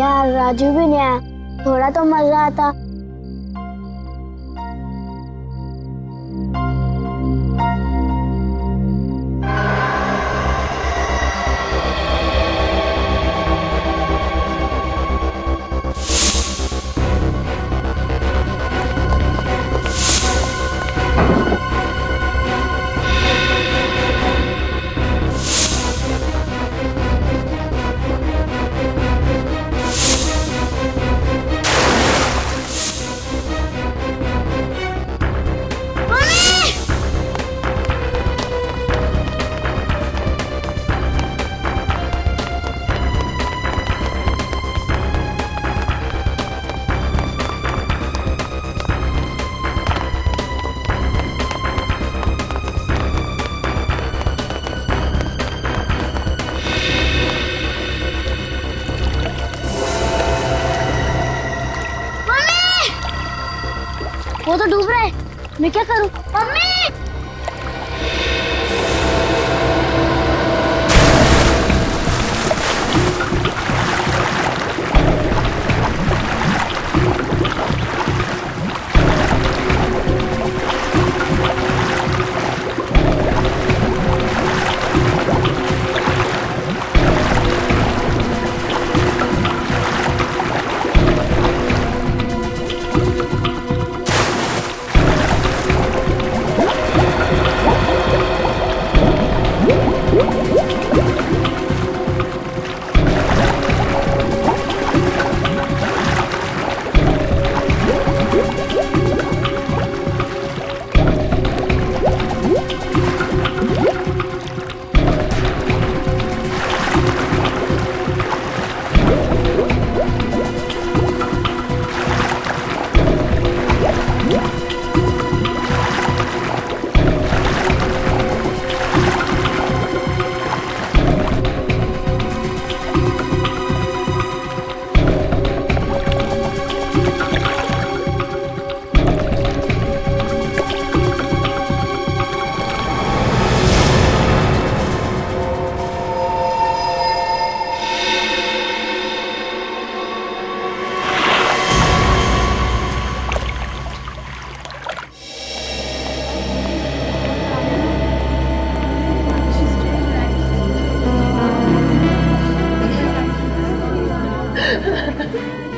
यार राजू भी नहीं आया, थोड़ा तो मजा आता। वो तो डूब रहा है, मैं क्या करूं? मम्मी!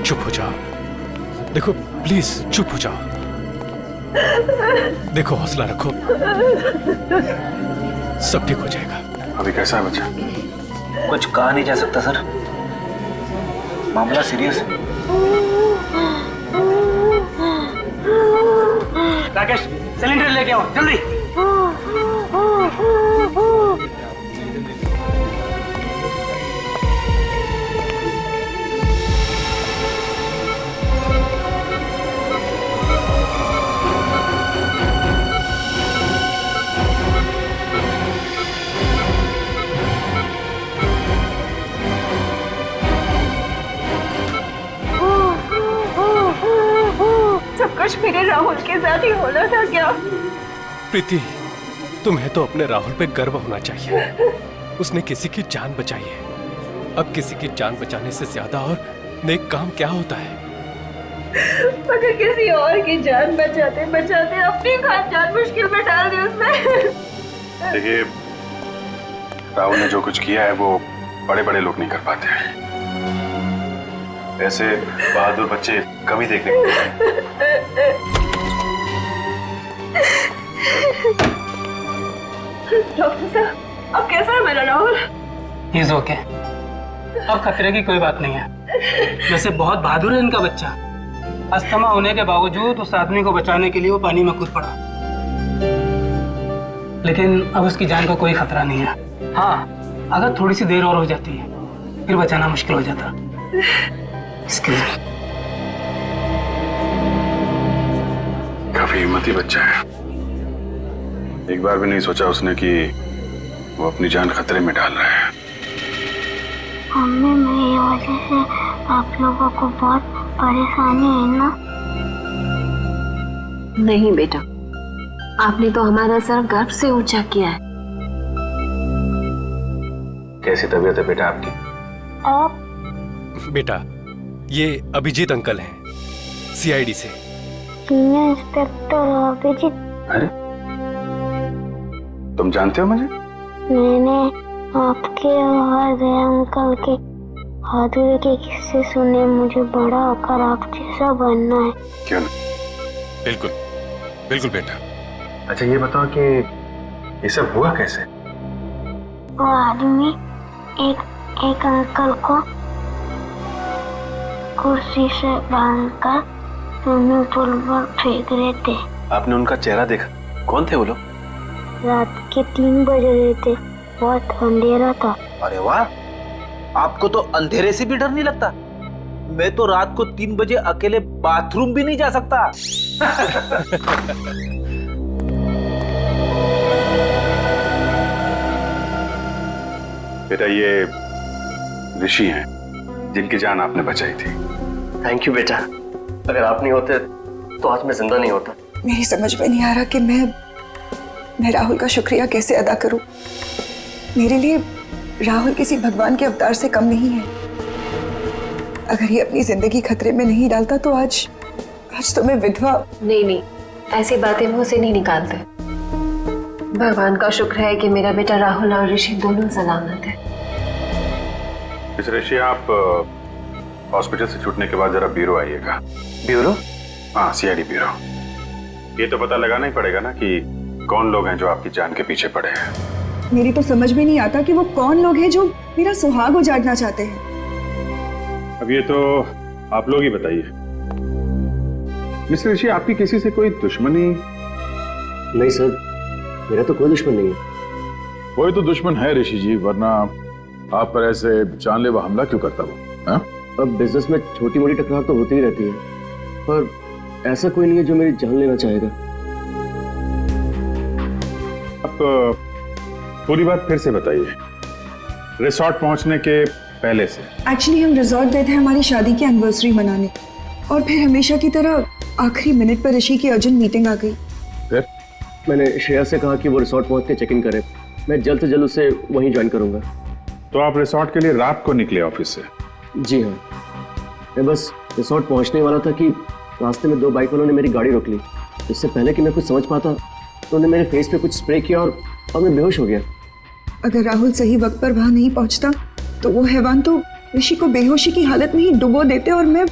चुप हो जाओ, देखो प्लीज चुप हो जाओ, देखो हौसला रखो, सब ठीक हो जाएगा। अभी कैसा है बच्चा? कुछ कहा नहीं जा सकता सर, मामला सीरियस है। राकेश सिलेंडर लेके आओ जल्दी। सब कुछ मेरे राहुल के साथ ही होना था क्या? प्रीति, तुम्हें तो अपने राहुल पे गर्व होना चाहिए, उसने किसी की जान बचाई है। अब किसी की जान बचाने से ज्यादा और नेक काम क्या होता है? अगर किसी और की जान बचाते बचाते अपनी जान मुश्किल में डाल दी उसने। देखिए, राहुल ने जो कुछ किया है वो बड़े बड़े लोग नहीं कर पाते हैं। ऐसे बहादुर बच्चे कभी देखने को मिलते। डॉक्टर साहब, अब कैसा है मेरा राहुल? ही इज ओके, अब खतरे की कोई बात नहीं है। वैसे बहुत बहादुर है इनका बच्चा, अस्थमा होने के बावजूद उस आदमी को बचाने के लिए वो पानी में कूद पड़ा, लेकिन अब उसकी जान का कोई खतरा नहीं है। हाँ, अगर थोड़ी सी देर और हो जाती है फिर बचाना मुश्किल हो जाता। काफी हिम्मती बच्चा है, एक बार भी नहीं सोचा उसने कि वो अपनी जान खतरे में डाल रहा है। मम्मी, मेरी वजह से आप लोगों को बहुत परेशानी है ना? नहीं बेटा, आपने तो हमारा सर गर्व से ऊंचा किया है। कैसी तबीयत है बेटा आपकी? आप बेटा, ये अभिजीत अंकल हैं, सीआईडी से। सीनियर इंस्पेक्टर अभिजीत, अरे तुम जानते हो मुझे? मैंने आपके और दया अंकल के बहादुरी के किस्से सुने। मुझे बड़ा होकर आप जैसा बनना है। क्यों नहीं? बिल्कुल बिल्कुल बेटा। अच्छा ये बताओ कि ये सब हुआ कैसे? वो आदमी एक अंकल को कुर्सी से बांधकर स्विमिंग पूल पर फेंक रहे थे। आपने उनका चेहरा देखा? कौन थे वो लोग? रात के 3 बज रहे थे, बहुत अंधेरा था। अरे वाह, आपको तो अंधेरे से भी डर नहीं लगता? मैं तो रात को 3 बजे अकेले बाथरूम भी नहीं जा सकता। बेटा ये ऋषि हैं जिनकी जान आपने बचाई थी। थैंक यू बेटा, अगर आप नहीं होते तो आज मैं जिंदा नहीं होता। मेरी समझ में नहीं आ रहा कि मैं राहुल का शुक्रिया कैसे अदा करूं। मेरे लिए राहुल किसी भगवान के अवतार से कम नहीं है। अगर ये अपनी जिंदगी खतरे में नहीं डालता तो आज तो मैं विधवा। नहीं, ऐसी बातें मुंह से नहीं निकालते। भगवान का शुक्र है कि मेरा बेटा राहुल और ऋषि दोनों सलामत है। मिस ऋषि, आप हॉस्पिटल से छूटने के बाद जरा ब्यूरो आइएगा। ब्यूरो? हाँ, सीआईडी ब्यूरो। ये तो पता लगाना ही पड़ेगा ना कि कौन लोग हैं जो आपकी जान के पीछे पड़े हैं। मेरी तो समझ में नहीं आता कि वो कौन लोग हैं जो मेरा सुहाग उजाड़ना चाहते हैं। अब ये तो आप लोग ही बताइए। मिस ऋषि, आपकी किसी से कोई दुश्मनी? नहीं सर, मेरा तो कोई दुश्मन नहीं है। कोई तो दुश्मन है ऋषि जी, वरना आप पर ऐसे जानलेवा हमला क्यों करता वो? हाँ? अब बिजनेस में छोटी मोटी टकरार तो होती ही रहती है, पर ऐसा कोई नहीं है जो मेरी जान लेना चाहेगा। आप पूरी बात फिर से बताइए, रिसोर्ट पहुंचने के पहले से। एक्चुअली हम रिजॉर्ट गए थे हमारी शादी की एनिवर्सरी मनाने, और फिर हमेशा की तरह आखिरी मिनट पर ऋषि की अर्जेंट मीटिंग आ गई। फिर मैंने श्रेया से कहा कि वो रिसोर्ट पहुंच के चेक इन करे। मैं जल्द से जल्द उसे वहीं ज्वाइन करूंगा। तो आप रिसोर्ट के लिए रात को निकले ऑफिस से? जी हाँ, मैं बस रिसोर्ट पहुंचने वाला था कि रास्ते में 2 बाइक वालों ने मेरी गाड़ी रोक ली। इससे पहले कि मैं कुछ समझ पाता तो उन्होंने मेरे फेस पे कुछ स्प्रे किया और मैं बेहोश हो गया। अगर राहुल सही वक्त पर वहां नहीं पहुंचता तो वो हैवान तो ऋषि को बेहोशी की हालत में ही डुबो देते और मैं।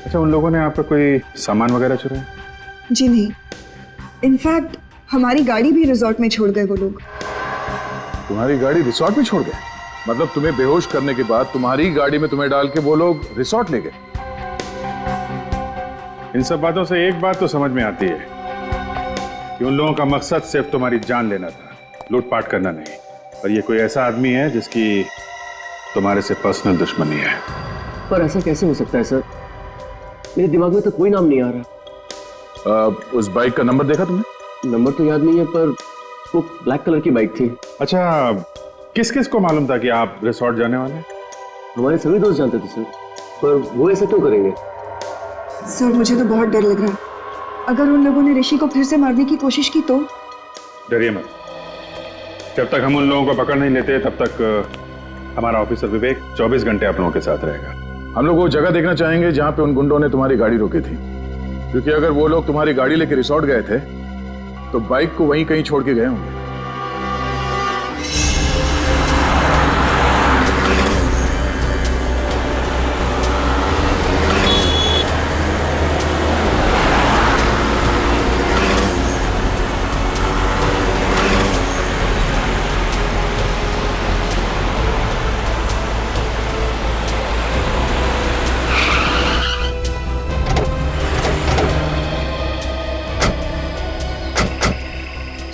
अच्छा, उन लोगों ने आपका कोई सामान वगैरह चुराया? जी नहीं, इनफैक्ट हमारी गाड़ी भी रिजॉर्ट में छोड़ गए वो लोग। तुम्हारी गाड़ी रिसोर्ट में छोड़ गए? मतलब तुम्हें बेहोश करने के बाद तुम्हारी गाड़ी में तुम्हें डाल के वो लोग रिसोर्ट ले गए? इन सब बातों से एक बात तो समझ में आती है कि उन लोगों का मकसद सिर्फ तुम्हारी जान लेना था, लूटपाट करना नहीं। और ये कोई ऐसा आदमी है जिसकी तुम्हारे से पर्सनल दुश्मनी है। पर ऐसा कैसे हो सकता है सर? मेरे दिमाग में तो कोई नाम नहीं आ रहा। उस बाइक का नंबर देखा तुमने? नंबर तो याद नहीं है, पर वो ब्लैक कलर की बाइक थी। अच्छा, किस किस को मालूम था कि आप रिसोर्ट जाने वाले हैं? हमारे सभी दोस्त जानते थे सर, पर वो ऐसा क्यों करेंगे? सर मुझे तो बहुत डर लग रहा है। अगर उन लोगों ने ऋषि को फिर से मारने की कोशिश की तो? डरिए मत, जब तक हम उन लोगों को पकड़ नहीं लेते तब तक हमारा ऑफिसर विवेक 24 घंटे आप लोगों के साथ रहेगा। हम लोग वो जगह देखना चाहेंगे जहां पे उन गुंडों ने तुम्हारी गाड़ी रोकी थी, क्योंकि अगर वो लोग तुम्हारी गाड़ी लेके रिसोर्ट गए थे तो बाइक को वहीं कहीं छोड़ के गए होंगे।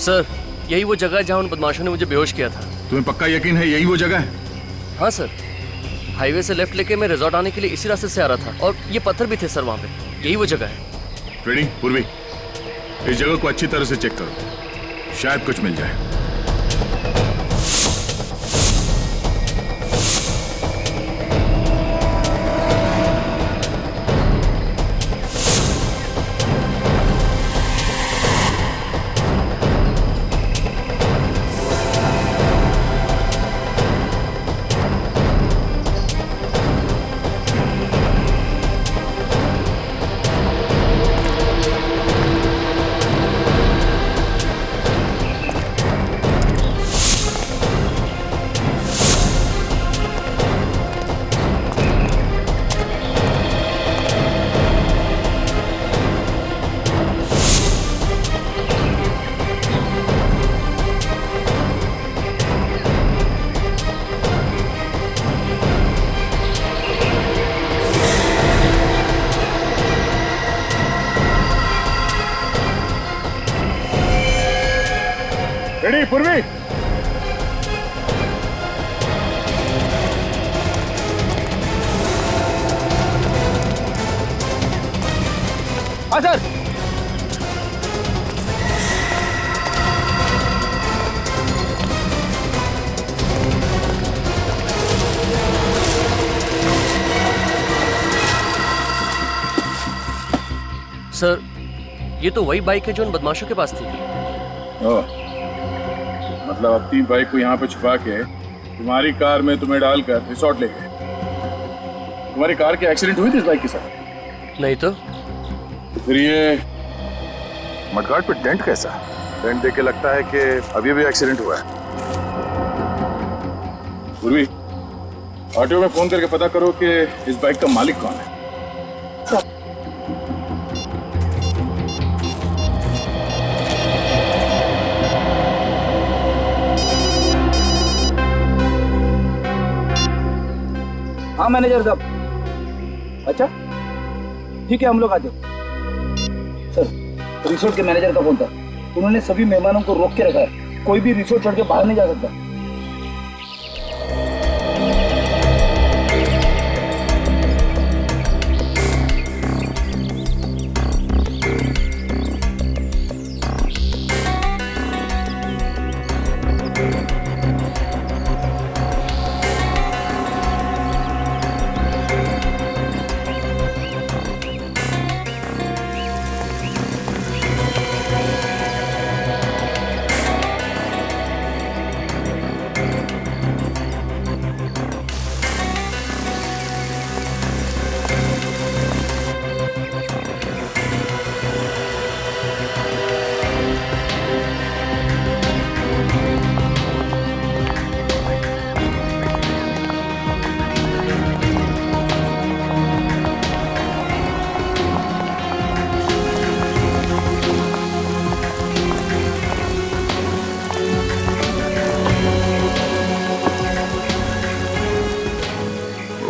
सर, यही वो जगह है जहाँ उन बदमाशों ने मुझे बेहोश किया था। तुम्हें पक्का यकीन है यही वो जगह है? हाँ सर, हाईवे से लेफ्ट लेके मैं रिजॉर्ट आने के लिए इसी रास्ते से आ रहा था, और ये पत्थर भी थे सर वहाँ पे। यही वो जगह है। ट्रेडिंग पूर्वी, इस जगह को अच्छी तरह से चेक करो, शायद कुछ मिल जाए। पूर्वी। हाँ सर। सर, ये तो वही बाइक है जो उन बदमाशों के पास थी। ओह, मतलब अपनी बाइक को यहाँ पे छुपा के तुम्हारी कार में तुम्हें डालकर रिसोर्ट ले गए। तुम्हारी कार की एक्सीडेंट हुई थी इस बाइक के साथ? नहीं तो फिर ये मडगार्ड पे डेंट कैसा? डेंट देख के लगता है कि अभी भी एक्सीडेंट हुआ है। पूर्वी, ऑटो में फोन करके पता करो कि इस बाइक का मालिक कौन है। हाँ मैनेजर साहब। अच्छा ठीक है, हम लोग आते हैं। सर, रिसोर्ट के मैनेजर का फोन था। उन्होंने सभी मेहमानों को रोक के रखा है, कोई भी रिसोर्ट छोड़ के बाहर नहीं जा सकता।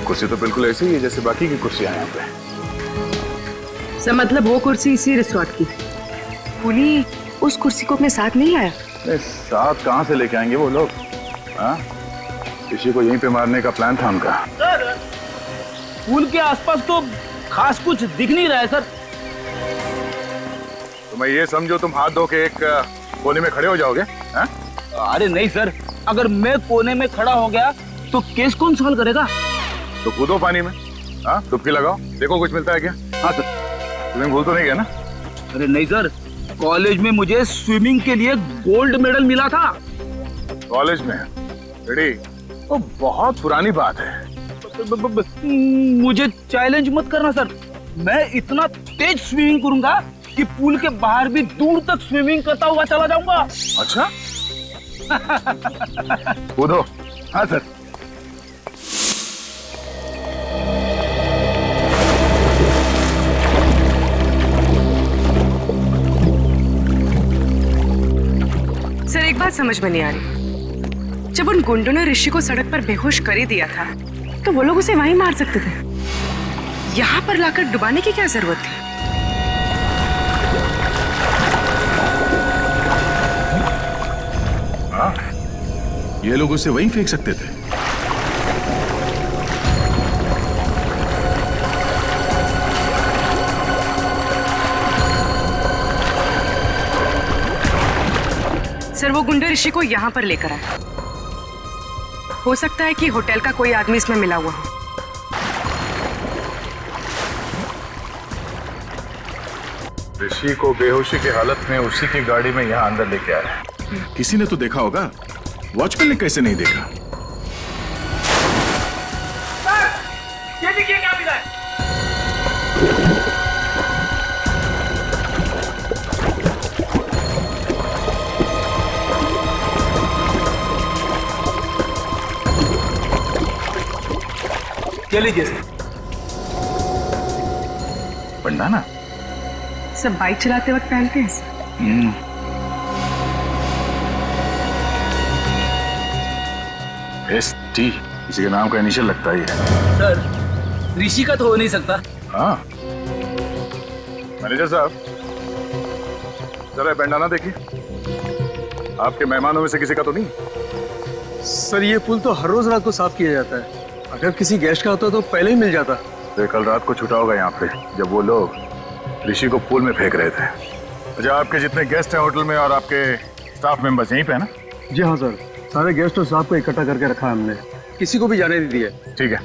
कुर्सी तो बिल्कुल ऐसी ही है जैसे बाकी की कुर्सियां यहाँ पे। सर मतलब वो कुर्सी इसी रिसोर्ट की। पुली उस कुर्सी को अपने साथ नहीं लाया? साथ कहाँ से लेके आएंगे वो लोग? हाँ, किसी को यहीं पे मारने का प्लान था उनका। सर, पुल के आसपास तो खास कुछ दिख नहीं रहा है सर। तो मैं ये समझो तुम हाथ धो के एक कोने में खड़े हो जाओगे? हाँ? अरे नहीं सर, अगर मैं कोने में खड़ा हो गया तो केस कौन सॉल्व करेगा? तो कूदो पानी में, हाँ, डुबकी लगाओ, देखो कुछ मिलता है क्या? हाँ सर। तुम्हें भूल तो नहीं गया ना? अरे नहीं सर, कॉलेज में मुझे स्विमिंग के लिए गोल्ड मेडल मिला था। कॉलेज में? रेडी? वो बहुत पुरानी बात है। मुझे चैलेंज मत करना सर, मैं इतना तेज स्विमिंग करूंगा कि पूल के बाहर भी दूर तक स्विमिंग करता हुआ चला जाऊंगा। अच्छा? कूदो। हाँ सर। सर एक बात समझ में नहीं आ रही, जब उन गुंडों ने ऋषि को सड़क पर बेहोश कर ही दिया था तो वो लोग उसे वहीं मार सकते थे। यहाँ पर लाकर डुबाने की क्या जरूरत थी? हाँ, ये लोग उसे वहीं फेंक सकते थे। सर वो गुंडे ऋषि को यहाँ पर लेकर आए। हो सकता है कि होटल का कोई आदमी इसमें मिला हुआ हो। ऋषि को बेहोशी की हालत में उसी की गाड़ी में यहाँ अंदर लेके आया। किसी ने तो देखा होगा, वॉचमैन ने कैसे नहीं देखा? ये देखिए क्या मिला है। क्या लीजिए सर? पंडाना? सब बाइक चलाते वक्त पहनते हैं। ST किसी के नाम का इनिशियल लगता ही है। सर ऋषि का तो हो नहीं सकता। हाँ, मैनेजर साहब जरा बैंडाना देखिए। आपके मेहमानों में से किसी का तो नहीं? सर ये पुल तो हर रोज रात को साफ किया जाता है। अगर किसी गेस्ट का होता तो पहले ही मिल जाता। तो कल रात को छूटा होगा यहाँ पे जब वो लोग ऋषि को पूल में फेंक रहे थे। अच्छा, आपके जितने गेस्ट हैं होटल में और आपके स्टाफ मेंबर्स यहीं पे है ना? जी हाँ सर, सारे गेस्ट और स्टाफ को इकट्ठा करके रखा है हमने, किसी को भी जाने नहीं दिया। ठीक है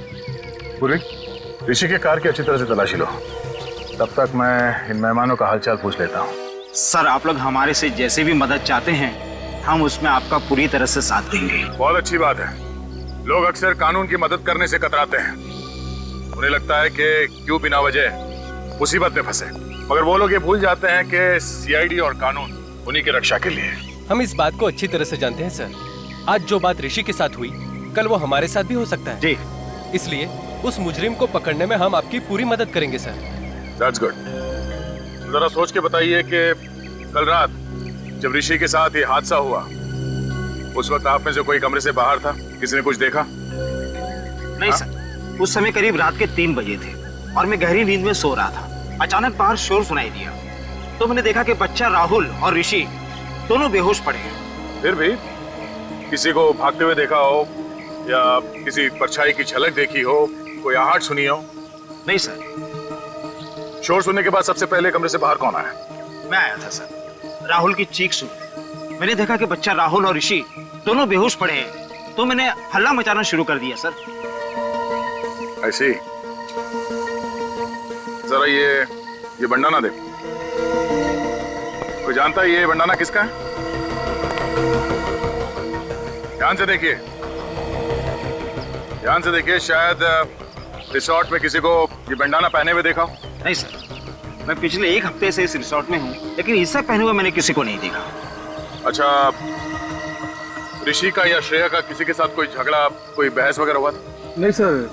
पूर्वी, ऋषि के कार की अच्छी तरह से तलाशी लो। तब तक मैं इन मेहमानों का हालचाल पूछ लेता हूँ। सर आप लोग हमारे से जैसे भी मदद चाहते हैं हम उसमें आपका पूरी तरह से साथ देंगे। बहुत अच्छी बात है। लोग अक्सर कानून की मदद करने से कतराते हैं। उन्हें लगता है कि क्यों बिना वजह मुसीबत में फंसे, मगर वो लोग ये भूल जाते हैं कि सीआईडी और कानून उन्हीं की रक्षा के लिए। हम इस बात को अच्छी तरह से जानते हैं सर। आज जो बात ऋषि के साथ हुई कल वो हमारे साथ भी हो सकता है जी। इसलिए उस मुजरिम को पकड़ने में हम आपकी पूरी मदद करेंगे सर। That's good. जरा सोच के बताइए कि कल रात जब ऋषि के साथ ये हादसा हुआ उस वक्त आप में से कोई कमरे से बाहर था? किसी ने कुछ देखा? नहीं सर, उस समय करीब रात के 3 बजे थे और मैं गहरी नींद में सो रहा था। अचानक बाहर शोर सुनाई दिया तो मैंने देखा कि बच्चा राहुल और ऋषि दोनों बेहोश पड़े हैं। फिर भी किसी को भागते हुए देखा हो या किसी परछाई की झलक देखी हो, कोई आहट सुनी हो? नहीं सर। शोर सुनने के बाद सबसे पहले कमरे से बाहर कौन आया? मैं आया था सर। राहुल की चीख सुन मैंने देखा कि बच्चा राहुल और ऋषि दोनों बेहोश पड़े हैं तो मैंने हल्ला मचाना शुरू कर दिया सर। ऐसी जरा ये बंडाना देखो। कोई जानता है ये बंडाना किसका है? ध्यान से देखिए, ध्यान से देखिए। शायद रिसोर्ट में किसी को ये बंडाना पहने हुए देखा हो। नहीं सर, मैं पिछले 1 हफ्ते से इस रिसोर्ट में हूँ लेकिन इससे पहने हुए मैंने किसी को नहीं देखा। अच्छा, ऋषि का या श्रेया का किसी के साथ कोई झगड़ा, कोई बहस वगैरह हुआ था? नहीं सर,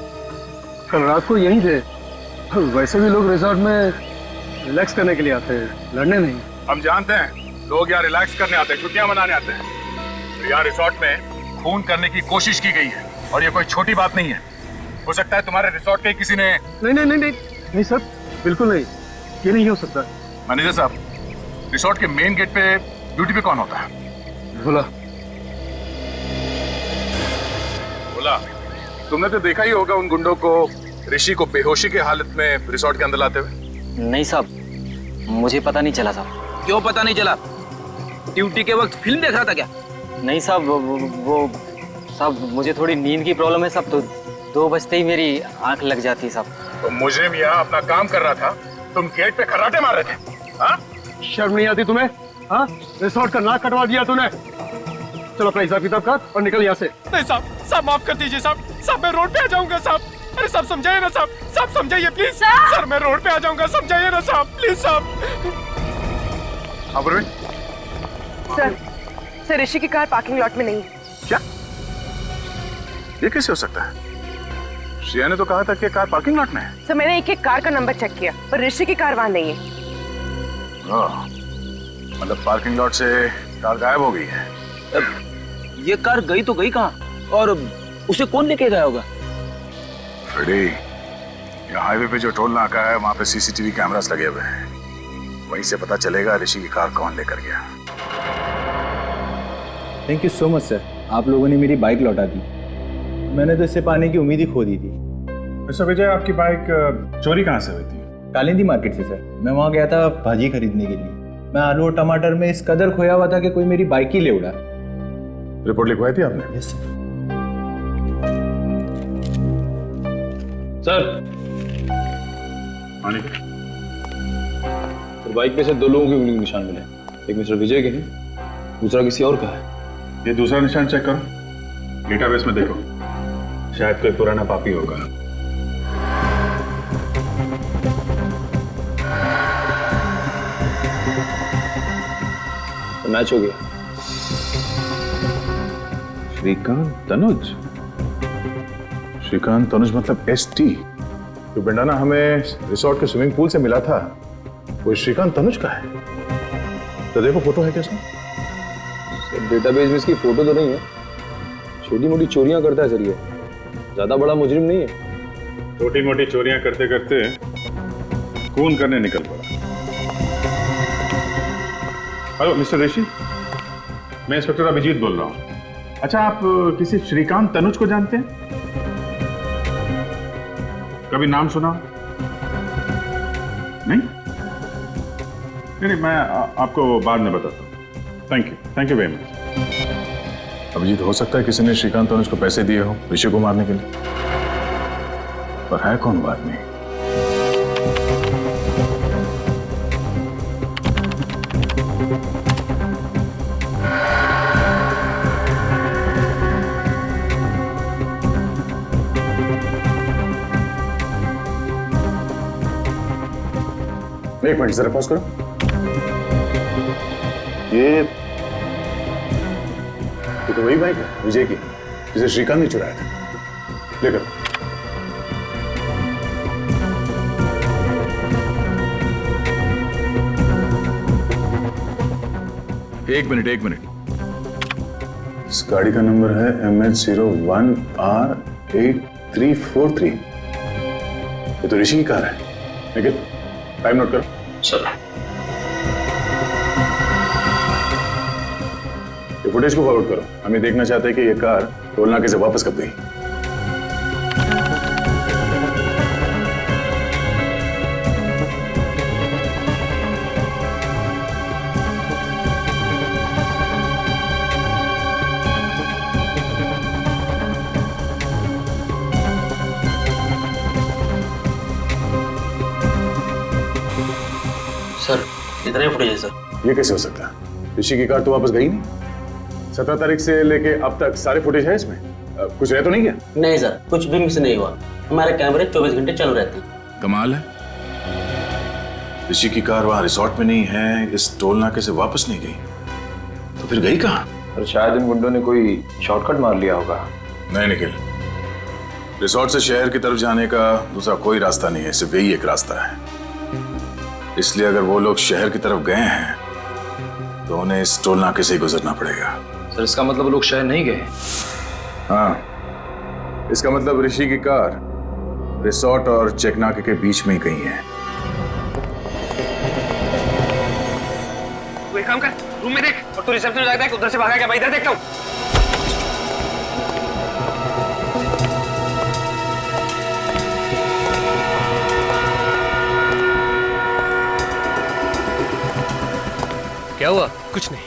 कल रात को यहीं थे। वैसे भी लोग रिसोर्ट में रिलैक्स करने के लिए आते हैं, लड़ने नहीं। हम जानते हैं लोग यहाँ रिलैक्स करने आते हैं, छुट्टियां मनाने आते हैं। यहाँ रिसोर्ट में खून करने की कोशिश की गई है और ये कोई छोटी बात नहीं है। हो सकता है तुम्हारे रिसोर्ट के किसी ने। नहीं नहीं नहीं नहीं नहीं सर, बिल्कुल नहीं, ये नहीं हो सकता। मैनेजर साहब, रिसोर्ट के मेन गेट पे ड्यूटी पे कौन होता है? भोला। भोला, तुमने तो देखा ही होगा उन गुंडों को ऋषि को बेहोशी के हालत में रिसोर्ट के अंदर लाते हुए। नहीं साहब, मुझे पता नहीं चला साहब। क्यों पता नहीं चला? ड्यूटी के वक्त फिल्म देख रहा था क्या? नहीं साहब, वो साहब मुझे थोड़ी नींद की प्रॉब्लम है साहब, तो 2 बजते ही मेरी आंख लग जाती है साहब। तो मुजरिम यहाँ अपना काम कर रहा था, तुम गेट पे खर्राटे मार रहे थे। हाँ? शर्म नहीं आती तुम्हें? हाँ, रिसोर्ट का नाक कटवा दिया तूने। चलो अपना हिसाब किताब कर और निकल यहाँ से। नहीं साहब, साहब माफ कर दीजिए साहब। साहब मैं रोड पे आ जाऊंगा साहब। अरे साहब समझाइए ना साहब, साहब समझाइए प्लीज। सर मैं रोड पे आ जाऊंगा, समझाइए ना साहब प्लीज साहब। सर ऋषि की कार पार्किंग लॉट में नहीं है। क्या? ये कैसे हो सकता है? श्रेया ने तो कहा था कि कार पार्किंग लॉट में है। सर मैंने एक कार का नंबर चेक किया पर ऋषि की कार वहाँ नहीं है। मतलब पार्किंग लॉट से कार गायब हो गई है। ये कार गई तो गई कहाँ और उसे कौन लेके गया होगा? फ्रेडी, ये हाईवे पे जो टोल नाका है वहाँ पे सीसीटीवी कैमरास लगे हुए हैं। वहीं से पता चलेगा ऋषि की कार कौन लेकर गया। Thank you so much sir, आप लोगों ने मेरी बाइक लौटा दी। मैंने तो इससे पाने की उम्मीद ही खो दी थी। मिस्टर विजय, आपकी बाइक चोरी कहाँ से हुई थी? कालिंदी मार्केट से सर। मैं वहाँ गया था भाजी खरीदने के लिए। मैं आलू और टमाटर में इस कदर खोया हुआ था कि कोई मेरी बाइक ही ले उड़ा। रिपोर्ट लिखवाई थी आपने? Yes sir. सर तो बाइक पे से 2 लोगों के उंगली के निशान मिले। एक मिस्टर विजय के हैं, दूसरा किसी और का है। ये दूसरा निशान चेक करो, डेटाबेस में देखो, शायद कोई पुराना पापी होगा। तो मैच हो गया। श्रीकांत तनुज। श्रीकांत तनुज मतलब ST। जो बंडाना हमें रिसोर्ट के स्विमिंग पूल से मिला था वो श्रीकांत तनुज का है। तो देखो फोटो है कैसा? डेटाबेस में इसकी फोटो तो नहीं है। छोटी मोटी चोरियां करता है सर, ये ज्यादा बड़ा मुजरिम नहीं है। छोटी मोटी चोरियां करते करते खून करने निकल पड़ा। हेलो मिस्टर ऋषि, मैं इंस्पेक्टर अभिजीत बोल रहा हूँ। अच्छा, आप किसी श्रीकांत तनुज को जानते हैं? कभी नाम सुना? नहीं, मैं आपको बाद में बताता हूँ। Thank you very much. Abhijit, हो सकता है किसी ने श्रीकांत तनुज को पैसे दिए हो ऋषि को मारने के लिए, पर है कौन वो आदमी? एक मिनट जरा पॉज करो। ये तो वही बाइक है विजय की जिसे श्रीकांत ने चुराया था। लेकर एक मिनट। इस गाड़ी का नंबर है MH01R8343। ये तो ऋषि की कार है। निखिल, टाइम नोट करो। सर, ये फुटेज को फॉरवर्ड करो। हम ये देखना चाहते हैं कि ये कार टोल नाके से वापस कब गई। सर इतना ही फुटेज है सर। ये कैसे हो सकता है? ऋषि की कार तो वापस गई नहीं। 17 तारीख से लेके अब तक सारे फुटेज है इसमें। कुछ रह तो नहीं गया? नहीं सर, कुछ भी मिस नहीं हुआ। हमारे कैमरे 24 घंटे चालू रहते हैं। कमाल है, ऋषि की कार वहां रिसोर्ट में नहीं है, इस टोल नाके से वापस नहीं गई, तो फिर गई कहाँ? और शायद इन गुंडों ने कोई शॉर्टकट मार लिया होगा। नहीं निखिल, रिसोर्ट से शहर की तरफ जाने का दूसरा कोई रास्ता नहीं है, सिर्फ यही एक रास्ता है। इसलिए अगर वो लोग शहर की तरफ गए हैं तो उन्हें इस टोल नाके से ही गुजरना पड़ेगा। सर इसका मतलब वो लोग शहर नहीं गए? हाँ, इसका मतलब ऋषि की कार रिसोर्ट और चेक नाके के बीच में ही कहीं है। तू एक काम कर, रूम में देख, और तू रिसेप्शन जाकर देख, उधर से भागा क्या? मैं इधर देखता हूँ। क्या हुआ? कुछ नहीं।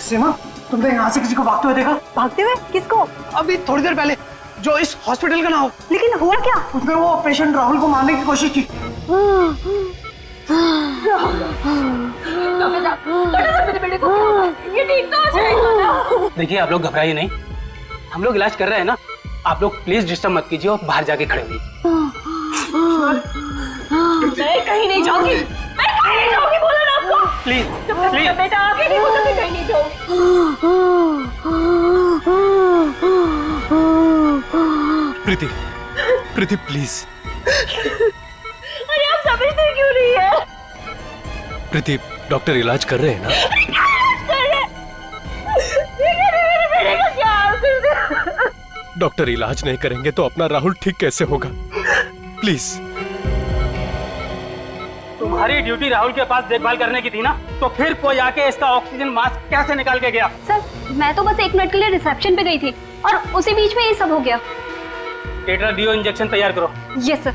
सीमा, तुमने यहाँ से किसी को भागते हुए देखा? भागते हुए? किसको? अभी थोड़ी देर पहले, जो इस हॉस्पिटल का ना हो। लेकिन हुआ क्या? उसने वो पेशेंट राहुल को मारने की कोशिश की। ये ठीक तो हो जाएगा ना? देखिए, आप लोग घबराइए नहीं, हम लोग इलाज कर रहे हैं ना। आप लोग प्लीज डिस्टर्ब मत कीजिए और बाहर जाके खड़े होइए। मैं कहीं नहीं जाऊंगी, बोला ना आपको। प्लीज प्लीज बेटा, आगे नहीं बोला, मैं कहीं नहीं जाऊंगी। प्रीति प्लीज। अरे आप समझते क्यों नहीं है? प्रीति, डॉक्टर इलाज कर रहे हैं ना? मेरे का क्या हाल कर दे? डॉक्टर इलाज नहीं करेंगे तो अपना राहुल ठीक कैसे होगा? प्लीज। तुम्हारी ड्यूटी राहुल के पास देखभाल करने की थी ना, तो फिर कोई आके इसका ऑक्सीजन मास्क कैसे निकाल के गया? सर, मैं तो बस 1 मिनट के लिए रिसेप्शन पे गई थी और उसी बीच में ये सब हो गया। टेट्राडियो इंजेक्शन तैयार करो। Yes sir.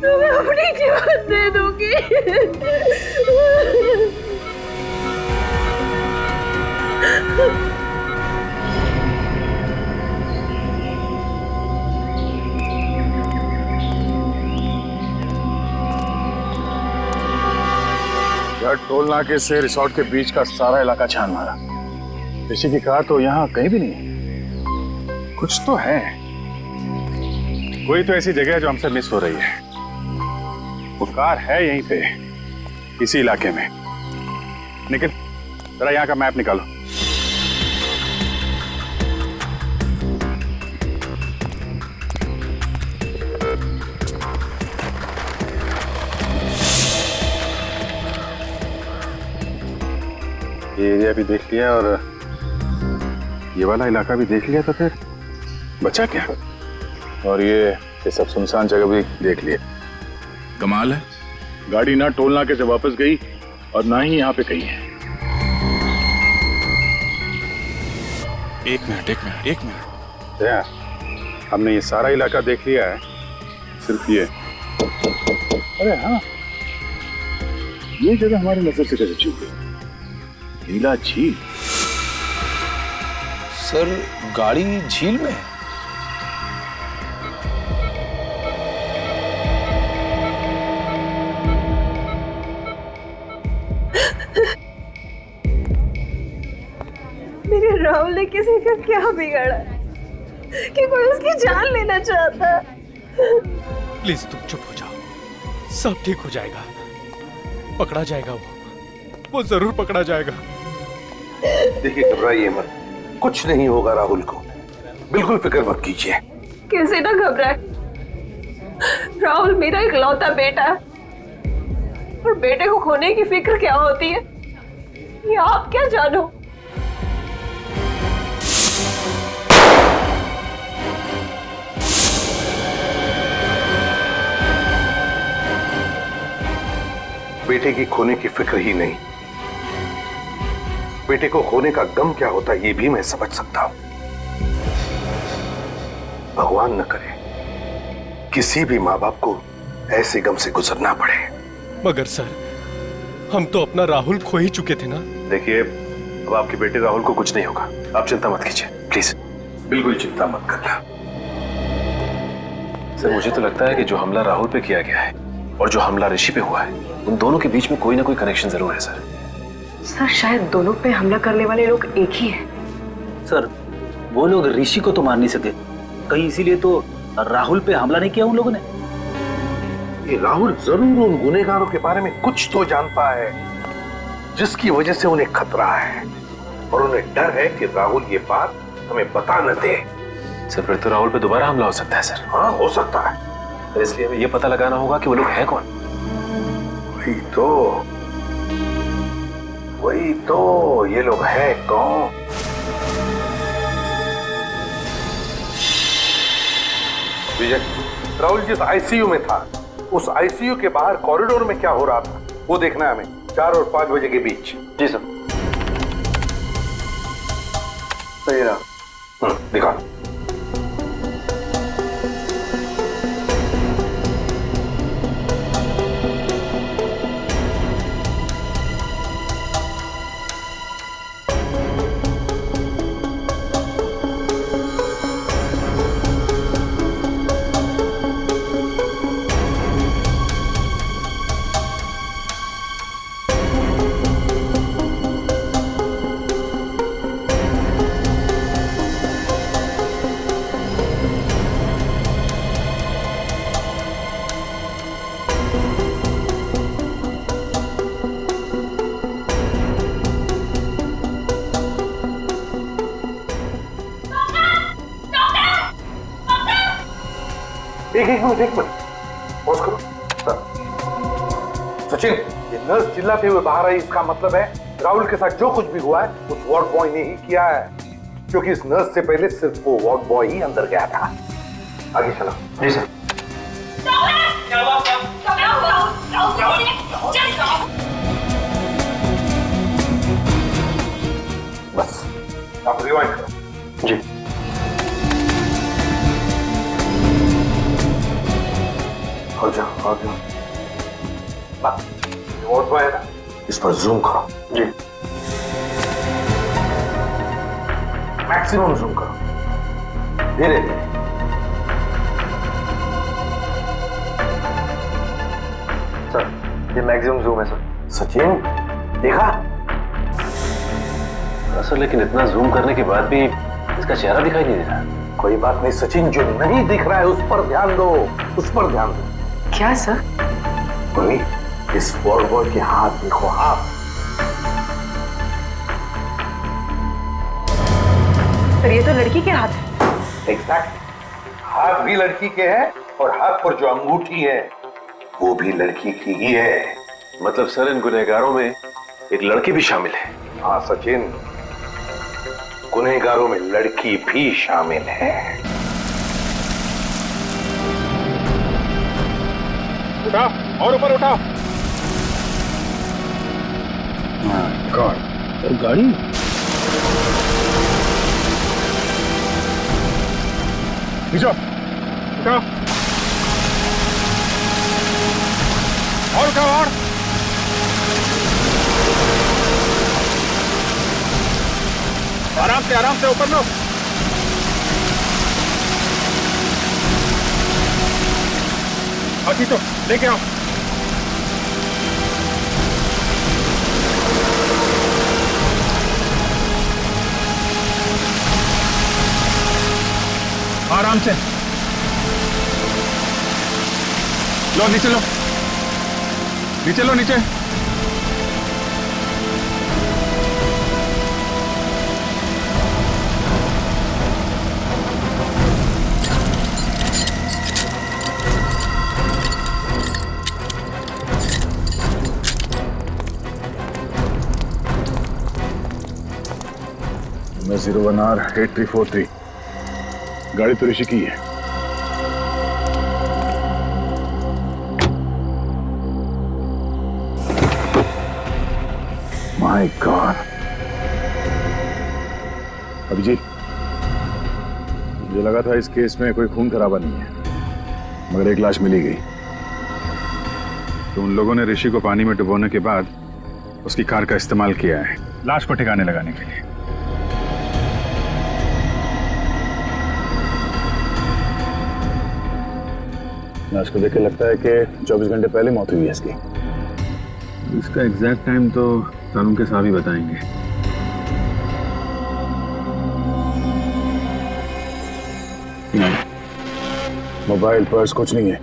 तो मैं अपनी जीवन दे दूंगी। यार, टोल नाके से रिसोर्ट के बीच का सारा इलाका छान मारा। ऋषि की कार तो यहाँ कहीं भी नहीं है। कुछ तो है, कोई तो ऐसी जगह है जो हमसे मिस हो रही है। वो कार है यहीं पे, इसी इलाके में। निखिल, जरा यहाँ का मैप निकालो। ये एरिया भी देख लिया और ये वाला इलाका भी देख लिया, तो फिर बचा क्या? और ये सब सुनसान जगह भी देख लिया। कमाल है, गाड़ी ना टोल नाके से वापस गई और ना ही यहाँ पे कहीं है। एक मिनट यार, हमने ये सारा इलाका देख लिया है, सिर्फ ये। अरे हाँ, ये जगह हमारी नजर से कैसे चूक गई? नीला झील। सर गाड़ी झील में है? मेरे राहुल ने किसी का क्या बिगाड़ा कि कोई उसकी जान लेना चाहता? प्लीज तुम चुप हो जाओ, सब ठीक हो जाएगा। पकड़ा जाएगा, वो जरूर पकड़ा जाएगा। देखिए, घबराइए मत, कुछ नहीं होगा राहुल को, बिल्कुल फिक्र मत कीजिए। कैसे ना घबराए, राहुल मेरा इकलौता बेटा है और बेटे को खोने की फिक्र क्या होती है ये आप क्या जानो। बेटे की खोने की फिक्र ही नहीं, बेटे को खोने का गम क्या होता है ये भी मैं समझ सकता हूं। भगवान न करे किसी भी माँ बाप को ऐसे गम से गुजरना पड़े। मगर सर, हम तो अपना राहुल खो ही चुके थे ना। देखिए, अब आपके बेटे राहुल को कुछ नहीं होगा, आप चिंता मत कीजिए प्लीज, बिल्कुल चिंता मत करना। सर मुझे तो लगता है कि जो हमला राहुल पे किया गया है और जो हमला ऋषि पे हुआ है, उन दोनों के बीच में कोई ना कोई कनेक्शन जरूर है सर। सर शायद दोनों पे हमला करने वाले लोग एक ही हैं। सर वो लोग ऋषि को तो मार नहीं सके, कहीं इसीलिए तो राहुल पे हमला नहीं किया उन लोगों ने। ये राहुल जरूर उन गुनहगारों के बारे में कुछ तो जानता है जिसकी वजह से उन्हें खतरा है, और उन्हें डर है कि राहुल ये बात हमें बता न दे। सर फिर तो राहुल पे दोबारा हमला हो सकता है सर। हाँ हो सकता है, तो इसलिए हमें ये पता लगाना होगा कि वो लोग हैं कौन। वही तो ये लोग हैं कौन? विजय, राहुल जिस आईसीयू में था, उस आईसीयू के बाहर कॉरिडोर में क्या हो रहा था वो देखना है हमें, 4 और 5 बजे के बीच। जी सर। सही रहा, दिखा। एक मिनट पॉज करो। सचिन, ये नर्स चिल्लाते हुए बाहर आई, इसका मतलब है राहुल के साथ जो कुछ भी हुआ है उस वार्ड बॉय ने ही किया है, क्योंकि इस नर्स से पहले सिर्फ वो वार्ड बॉय ही अंदर गया था। आगे चलो। जी सर। बस आप रिवाइंड करो। जी। और जाओ। वार्ड बॉय है ना, इस पर जूम करो। जी। मैक्सिमम जूम करो, धीरे धीरे। सर ये मैक्सिमम जूम है सर। सचिन देखा? सर लेकिन इतना जूम करने के बाद भी इसका चेहरा दिखाई नहीं दे रहा। कोई बात नहीं सचिन, जो नहीं दिख रहा है उस पर ध्यान दो, उस पर ध्यान दो। क्या सर? मम्मी, इस बॉल के हाथ देखो आप। सर ये तो लड़की के हाथ है। एग्जैक्ट, हाथ भी लड़की के हैं और हाथ पर जो अंगूठी है वो भी लड़की की ही है। मतलब सर इन गुनहगारों में एक लड़की भी शामिल है? हाँ सचिन, गुनहगारों में लड़की भी शामिल है। उठाओ और ऊपर उठाओ। गॉड, गाड़ी खींचो, उठाओ और उठाओ और। आराम से ऊपर लो। बाकी तो लेके आओ। आराम से लो, नीचे लो, नीचे लो, नीचे। मैं 01R8343, गाड़ी तो ऋषि की है। माय गॉड, अभिजीत, मुझे लगा था इस केस में कोई खून खराबा नहीं है, मगर एक लाश मिली गई। तो उन लोगों ने ऋषि को पानी में डुबोने के बाद उसकी कार का इस्तेमाल किया है लाश को ठिकाने लगाने के लिए। लाश को देख के लगता है कि 24 घंटे पहले मौत हुई है इसकी। इसका एग्जैक्ट टाइम तो कानून के साहब ही बताएंगे। नहीं, मोबाइल पर्स कुछ नहीं है।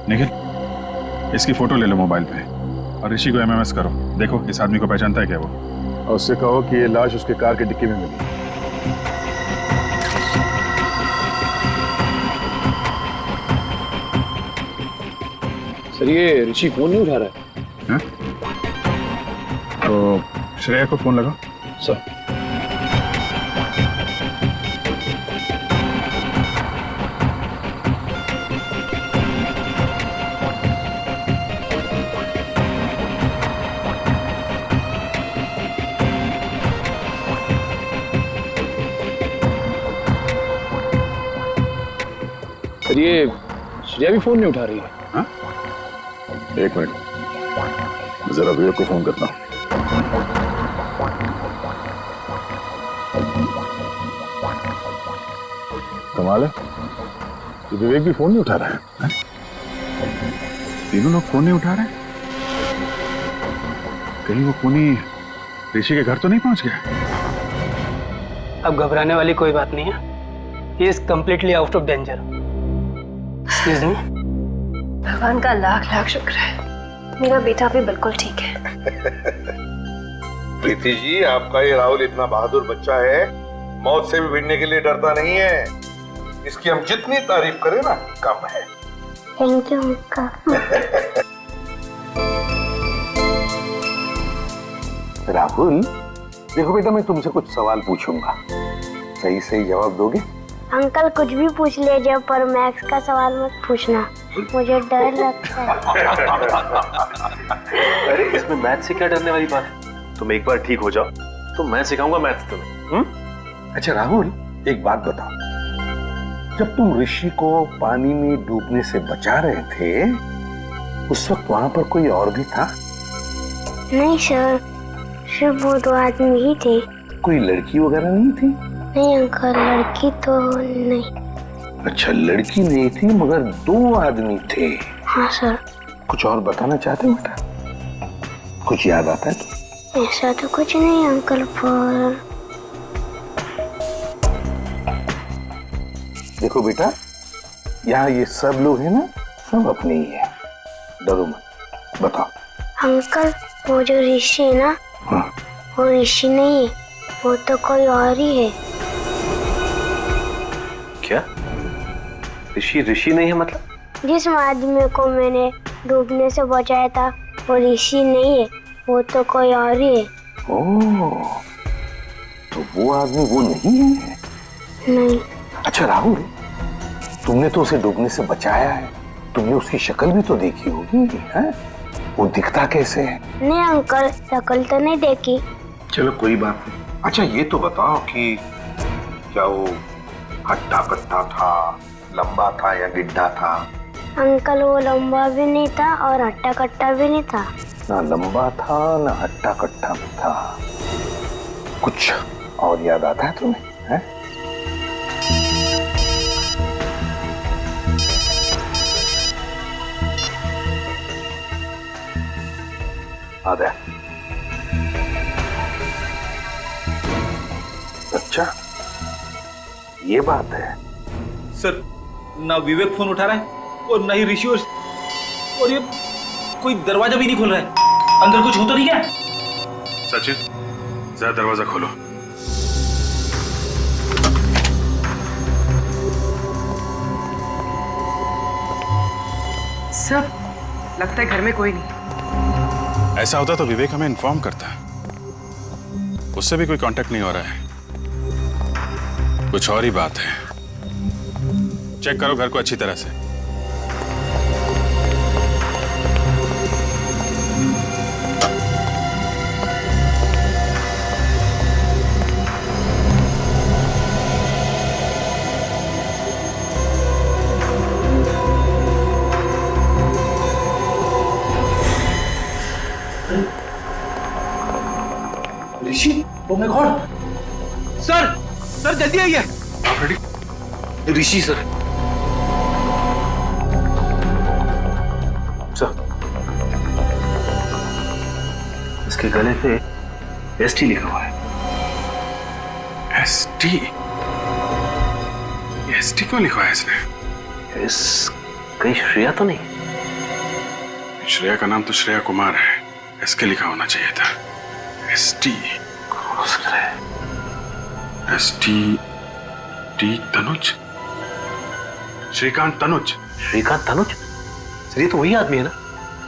निखिल, इसकी फोटो ले लो मोबाइल पे और ऋषि को एमएमएस करो। देखो इस आदमी को पहचानता है क्या वो, और उससे कहो कि ये लाश उसके कार की डिक्की में मिली। सर ये ऋषि फोन नहीं उठा रहा है। तो श्रेया को फोन लगाओ। सर सर ये श्रेया भी फोन नहीं उठा रही है। हाँ? एक मिनट, जरा विवेक को फोन करता हूं। कमाल है, ये विवेक भी फोन नहीं उठा रहा है। तीनों लोग फोन नहीं उठा रहे। कहीं वो खूनी ऋषि के घर तो नहीं पहुंच गया? अब घबराने वाली कोई बात नहीं है। He is completely out of danger. Excuse me? भगवान का लाख लाख शुक्र है, मेरा बेटा भी बिल्कुल ठीक है। प्रीति जी, आपका ये राहुल इतना बहादुर बच्चा है, मौत से भी भिड़ने के लिए डरता नहीं है। इसकी हम जितनी तारीफ करें ना कम है। Thank you uncle. राहुल, देखो बेटा, मैं तुमसे कुछ सवाल पूछूंगा, सही सही जवाब दोगे? अंकल कुछ भी पूछ लीजिए, पर मैथ्स का सवाल मत पूछना, मुझे डर लगता है। अरे इसमें मैथ से क्या डरने वाली बात है? तुम एक बार ठीक हो जाओ तो मैं सिखाऊंगा मैथ तुम्हें। अच्छा राहुल, एक बात बताओ, जब तुम ऋषि को पानी में डूबने से बचा रहे थे, उस वक्त वहां पर कोई और भी था? नहीं सर, सिर्फ वो 2 आदमी ही थे। कोई लड़की वगैरह नहीं थी? नहीं अंकल, लड़की तो नहीं। अच्छा, लड़की नहीं थी मगर 2 आदमी थे। हाँ सर। कुछ और बताना चाहते हो बेटा? कुछ याद आता है तो? ऐसा तो कुछ नहीं अंकल, पर देखो बेटा, यहाँ ये सब लोग हैं ना, सब अपने ही हैं। डरो मत, बताओ। अंकल वो जो ऋषि है ना, हाँ। वो ऋषि नहीं है, वो तो कोई और ही है। क्या? ऋषि ऋषि नहीं है मतलब? जिस आदमी को मैंने डूबने से बचाया था वो ऋषि नहीं है, वो तो कोई और ही है। ओह, तो वो आदमी वो नहीं है? नहीं। अच्छा राहुल, तुमने तो उसे डूबने से बचाया है, तुमने उसकी शक्ल भी तो देखी होगी, है? वो दिखता कैसे है? नहीं अंकल, शक्ल तो नहीं देखी। चलो कोई बात नहीं। अच्छा ये तो बताओ कि क्या वो हट्टा कट्टा था, लंबा था या गिड्ढा था? अंकल वो लंबा भी नहीं था और हट्टा कट्टा भी नहीं था। ना लंबा था ना हट्टा कट्टा भी था। कुछ और याद आता है तुम्हें? है? आदा। अच्छा ये बात है। सर ना विवेक फोन उठा रहा है और ना ही ऋषि, और ये कोई दरवाजा भी नहीं खोल रहा है। अंदर कुछ हो तो नहीं क्या? सचिन जरा दरवाजा खोलो। सब लगता है घर में कोई नहीं। ऐसा होता तो विवेक हमें इन्फॉर्म करता। उससे भी कोई कांटेक्ट नहीं हो रहा है। कुछ और ही बात है। चेक करो घर को अच्छी तरह से। Rishi, oh my god! Sir, sir जल्दी आइए। आप रेडी? ऋषि सर। सर, इसके गले पे एसटी लिखा हुआ है। एसटी? एसटी क्यों लिखा है इसने? कहीं श्रेया तो नहीं? श्रेया का नाम तो श्रेया कुमार है। इसके लिखा होना चाहिए था एसटी। हो सकता है ST T Tanuj, Shrikant Tanuj. Shrikant Tanuj? Sir ये तो वही आदमी है ना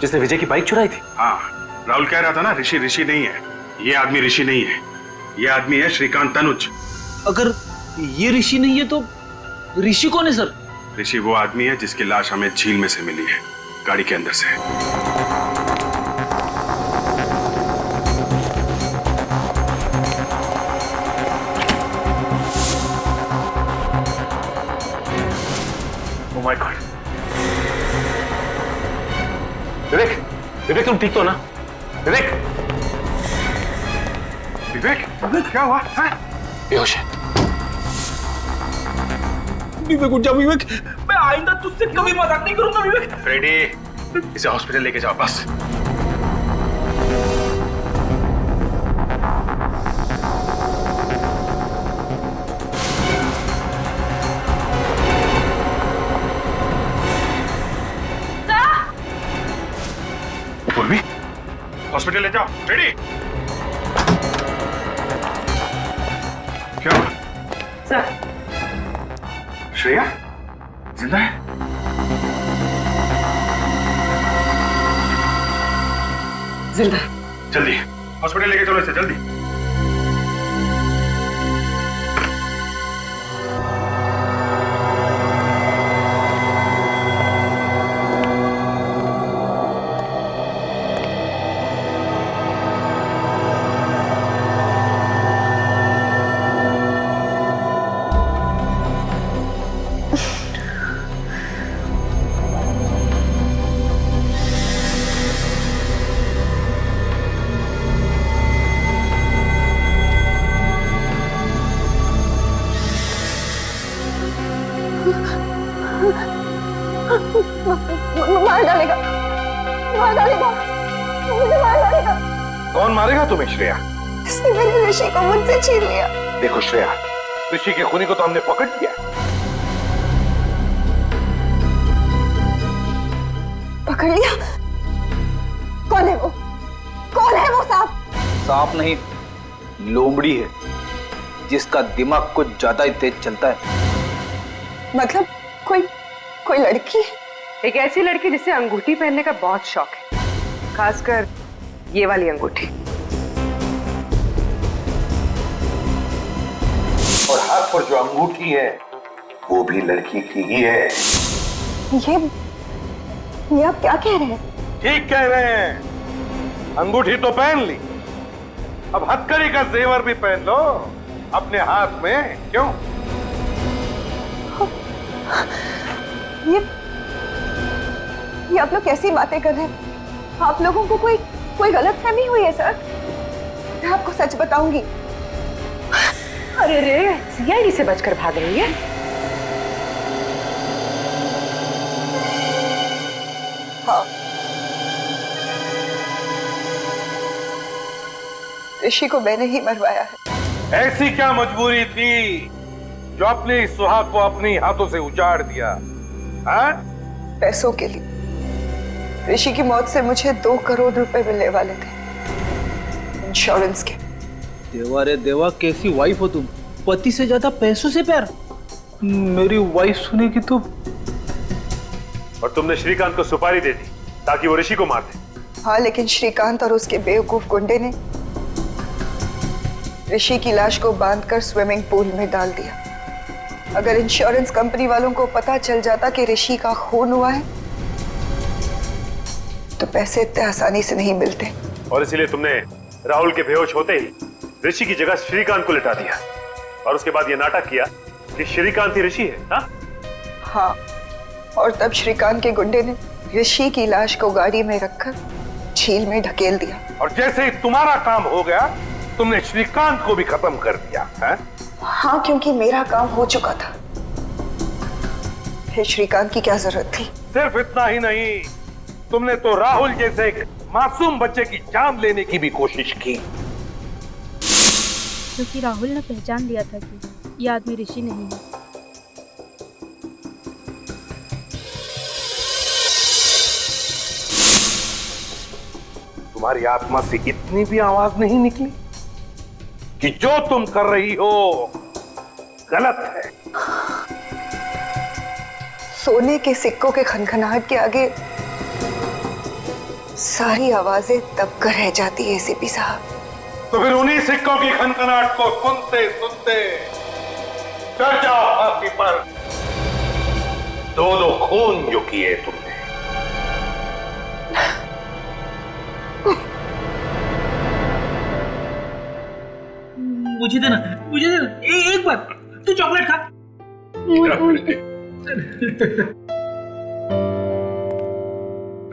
जिसने विजय की बाइक चुराई थी? हाँ, राहुल कह रहा था ना ऋषि ऋषि नहीं है। ये आदमी ऋषि नहीं है, ये आदमी है श्रीकांत तनुज। अगर ये ऋषि नहीं है तो ऋषि कौन है सर? ऋषि वो आदमी है जिसकी लाश हमें झील में से मिली है, गाड़ी के अंदर से। Oh my God! विवेक, विवेक तुम ठीक तो ना? विवेक, विवेक, विवेक क्या हुआ? बेहोश है। विवेक उठ जाओ विवेक, मैं आइंदा तुझसे कभी मजाक नहीं करूंगा विवेक। फ्रेडी, इसे हॉस्पिटल लेके जाओ बस। पूर्वी, हॉस्पिटल ले जाओ। फ्रेडी, क्या हुआ? सर, श्रेया जिंदा है? जिंदा। जल्दी हॉस्पिटल लेके चलो इसे, जल्दी। मार डालेगा, मार डालेगा, मुझे मार डालेगा। कौन मारेगा तुम्हें श्रेया? इसने मेरे ऋषि को मुझसे छीन लिया। देखो श्रेया, ऋषि के खूनी को तो हमने पकड़ लिया। पकड़ लिया? कौन है वो? कौन है वो सांप? सांप नहीं, लोमड़ी है, जिसका दिमाग कुछ ज्यादा ही तेज चलता है। मतलब कोई लड़की? एक ऐसी लड़की जिसे अंगूठी पहनने का बहुत शौक है, खासकर ये वाली अंगूठी। और हाथ पर जो अंगूठी है वो भी लड़की की ही है। ये आप क्या कह रहे हैं? ठीक कह रहे हैं। अंगूठी तो पहन ली, अब हथकड़ी का जेवर भी पहन लो अपने हाथ में। क्यों? ये आप लोग कैसी बातें कर रहे हैं? आप लोगों को कोई गलतफहमी हुई है सर। मैं आपको सच बताऊंगी। अरे रे, सीआईडी से बचकर भाग रही है। हाँ, ऋषि को मैंने ही मरवाया है। ऐसी क्या मजबूरी थी जो अपने सुहाग को अपने हाथों से उजाड़ दिया? हाँ? पैसों के लिए। ऋषि की मौत से मुझे 2 करोड़ रुपए मिलने वाले थे, इंश्योरेंस के। देवा रे देवा, कैसी वाइफ हो तुम? पति से ज्यादा पैसों से प्यार। मेरी वाइफ सुनेगी तो। और तुमने श्रीकांत को सुपारी दे दी ताकि वो ऋषि को मार दे। हाँ, लेकिन श्रीकांत और उसके बेवकूफ गुंडे ने ऋषि की लाश को बांधकर स्विमिंग पूल में डाल दिया। अगर इंश्योरेंस कंपनी वालों को पता चल जाता कि ऋषि का खून हुआ है तो पैसे इतने आसानी से नहीं मिलते। और इसीलिए तुमने राहुल के बेहोश होते ही ऋषि की जगह श्रीकांत को लिटा दिया और उसके बाद ये नाटक किया कि श्रीकांत ही ऋषि है। हाँ, और तब श्रीकांत के गुंडे ने ऋषि की लाश को गाड़ी में रखकर झील में ढकेल दिया। और जैसे ही तुम्हारा काम हो गया तुमने श्रीकांत को भी खत्म कर दिया है? हाँ, क्योंकि मेरा काम हो चुका था। फिर श्रीकांत की क्या जरूरत थी? सिर्फ इतना ही नहीं, तुमने तो राहुल जैसे एक मासूम बच्चे की जान लेने की भी कोशिश की। क्योंकि राहुल ने पहचान लिया था कि ये आदमी ऋषि नहीं है। तुम्हारी आत्मा से इतनी भी आवाज नहीं निकली कि जो तुम कर रही हो गलत है? सोने के सिक्कों के खनखनाहट के आगे सारी आवाजें दबकर रह जाती है एसीपी साहब। तो फिर उन्हीं सिक्कों की खनखनाहट को सुनते सुनते चढ़ जाओ फांसी पर। 2 खून जो किए तुमने। मुझे देना, एक बार तू चॉकलेट खा।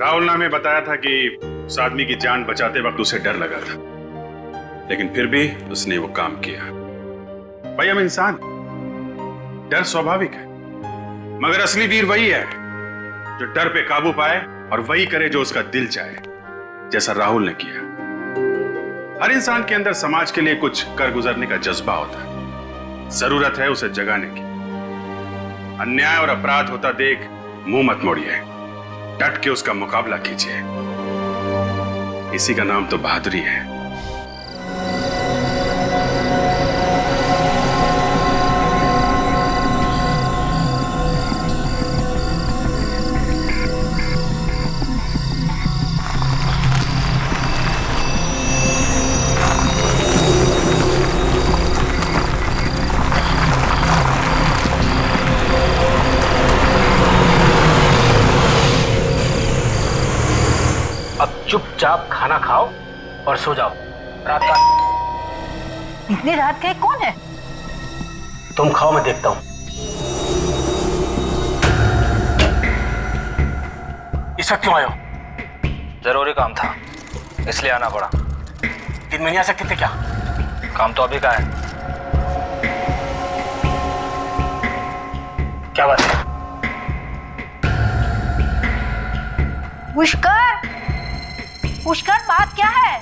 राहुल ने हमें बताया था कि उस आदमी की जान बचाते वक्त उसे डर लगा था, लेकिन फिर भी उसने वो काम किया। भाई, हम इंसान, डर स्वाभाविक है, मगर असली वीर वही है जो डर पे काबू पाए और वही करे जो उसका दिल चाहे, जैसा राहुल ने किया। हर इंसान के अंदर समाज के लिए कुछ कर गुजरने का जज्बा होता है, जरूरत है उसे जगाने की। अन्याय और अपराध होता देख मुंह मत मोड़िए, डट के उसका मुकाबला कीजिए। इसी का नाम तो बहादुरी है। चुपचाप खाना खाओ और सो जाओ। रात का इतनी रात के कौन है? तुम खाओ, मैं देखता हूं। इस वक्त क्यों आए हो? जरूरी काम था, इसलिए आना पड़ा। दिन में नहीं आ सकते थे क्या? काम तो अभी का है। क्या बात है? पुष्कर, पुष्कर, बात क्या है?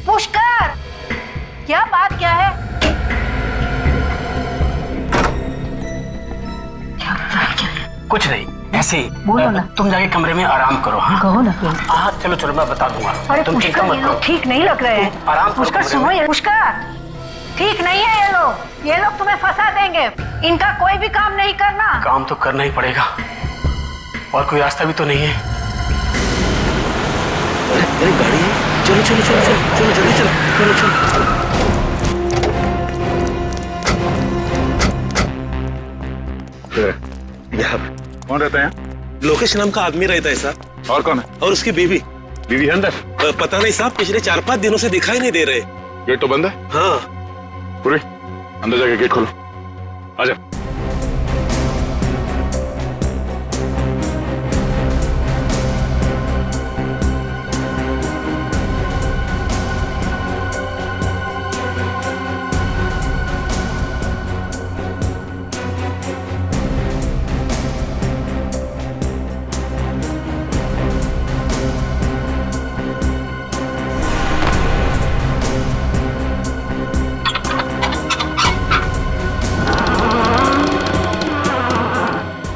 पुष्कर, क्या बात क्या है? कुछ नहीं, ऐसे ही बोलो ना। तुम जाके कमरे में आराम करो। हाँ कहो ना। हाँ चलो चलो मैं बता दूंगा। अरे तुम चिंता पुष्कर, मत ये करो। लोग ठीक नहीं लग रहे हैं। आराम करो पुष्कर कमरे सुनो, में। ये पुष्कर ठीक नहीं है। ये लोग तुम्हें फंसा देंगे। इनका कोई भी काम नहीं करना। काम तो करना ही पड़ेगा, और कोई रास्ता भी तो नहीं है। अरे गाड़ी है, चलो चलो चलो चलो चलो जल्दी चलो चलो चलो। यहाँ कौन रहता है यहाँ? लोकेश नाम का आदमी रहता है साहब। और कौन है? और उसकी बीवी। बीवी है अंदर? पता नहीं साहब, पिछले 4-5 दिनों से दिखाई नहीं दे रहे। गेट तो बंद है। हाँ पूरी अंदर जाके गेट खोलो, आजा।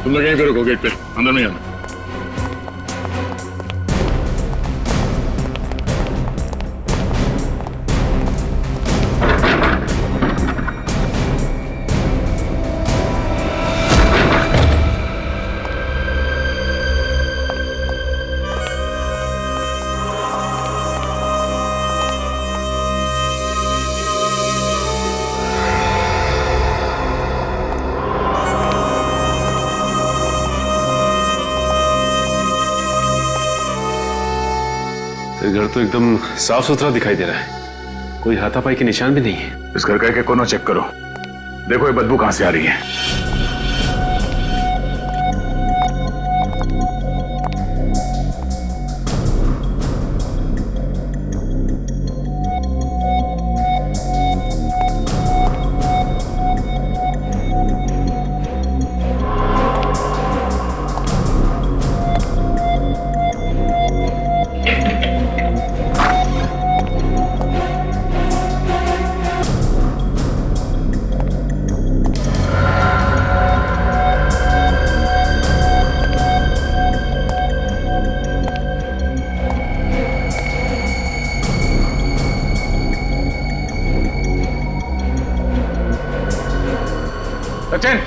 तुम लोग यहीं पे रुको, गेट पे, अंदर नहीं आना। घर तो एकदम साफ सुथरा दिखाई दे रहा है, कोई हाथापाई के निशान भी नहीं है। इस घर का एक कोना चेक करो, देखो ये बदबू कहां से आ रही है। सचिन,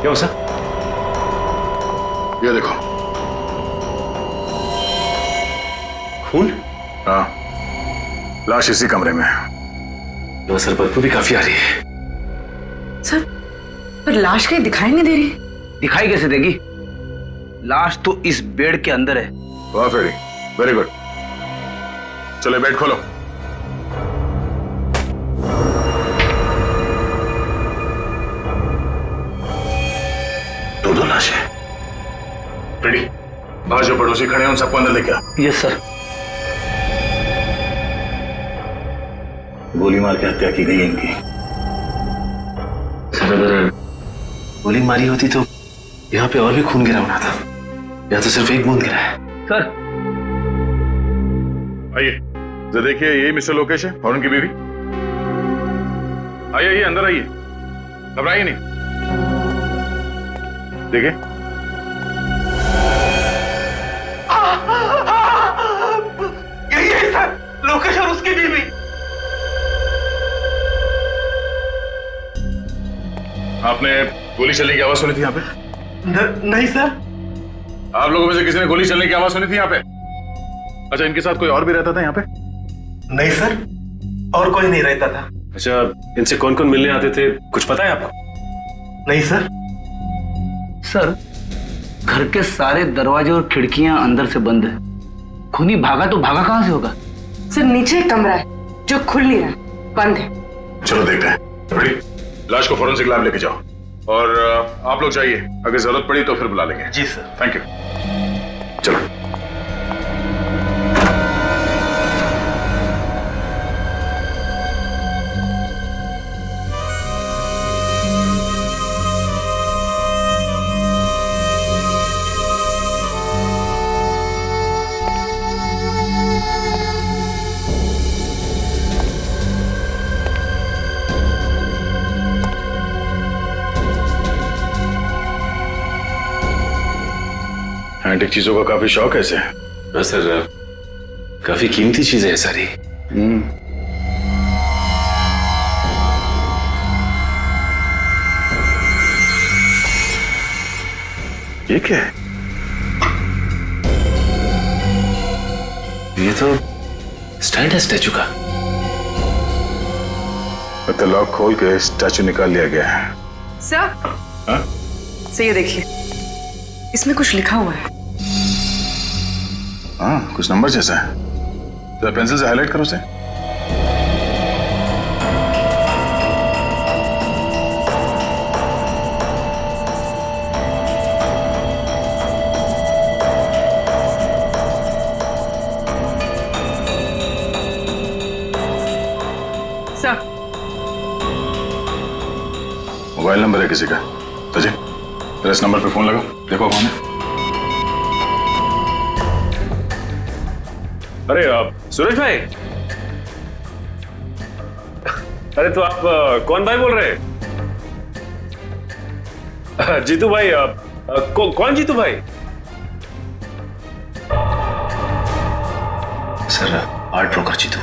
क्या हुआ? ये देखो खून। हाँ, लाश इसी कमरे में है। नो सर, बदबू भी काफी आ रही है। सर, पर लाश कहीं दिखाई नहीं दे रही। दिखाई कैसे देगी? लाश तो इस बेड के अंदर है। वाह फेरी, वेरी गुड। चलो बेड खोलो। दो लाश है। रेडी, बाहर जो पड़ोसी खड़े हैं उन सबको अंदर लेके आ। Yes sir. गोली मार के हत्या की गई है इनकी। सर, अगर गोली मारी होती तो यहाँ पे और भी खून गिरा होना था। यहाँ तो सिर्फ एक बूंद गिरा है। सर आइए, जरा देखिए, यही मिस्टर लोकेश है और उनकी बीवी। आइए आइए, अंदर आइए, घबराइए नहीं। देखिए, यही है सर, लोकेश और उसकी बीवी। आपने गोली चलने की आवाज सुनी थी यहाँ पे? नहीं सर। आप लोगों में से किसी ने गोली चलने की आवाज सुनी थी यहाँ पे? अच्छा, इनके साथ कोई और भी रहता था यहाँ पे? नहीं सर, और कोई नहीं रहता था। अच्छा, इनसे कौन कौन मिलने आते थे, कुछ पता है आपको? नहीं सर। सर, घर के सारे दरवाजे और खिड़कियां अंदर से बंद है। खूनी भागा तो भागा कहां से होगा? सर, नीचे एक कमरा है जो खुल नहीं रहा, बंद है। चलो देखते हैं। रेडी? लाश को फोरेंसिक लैब लेके जाओ, और आप लोग जाइए, अगर जरूरत पड़ी तो फिर बुला लेंगे। जी सर। Thank you. चलो। एंटिक चीजों का काफी शौक है इसे। हाँ सर, काफी कीमती चीजें हैं सारी। ये क्या है? ये तो स्टैंड है स्टैचू का। मतलब लॉक खोल के स्टैचू निकाल लिया गया है। सर, हाँ? सर ये देखिए, इसमें कुछ लिखा हुआ है। हाँ, कुछ नंबर जैसा है। तो पेंसिल से हाईलाइट करो उसे। सर, मोबाइल नंबर है किसी का। तो जी, तेरा इस नंबर पे फोन लगाओ, देखो कौन है। अरे सूरज भाई, अरे तो आप कौन भाई बोल रहे हैं? जीतू भाई, कौन जीतू भाई? Sir, art broker Jitu.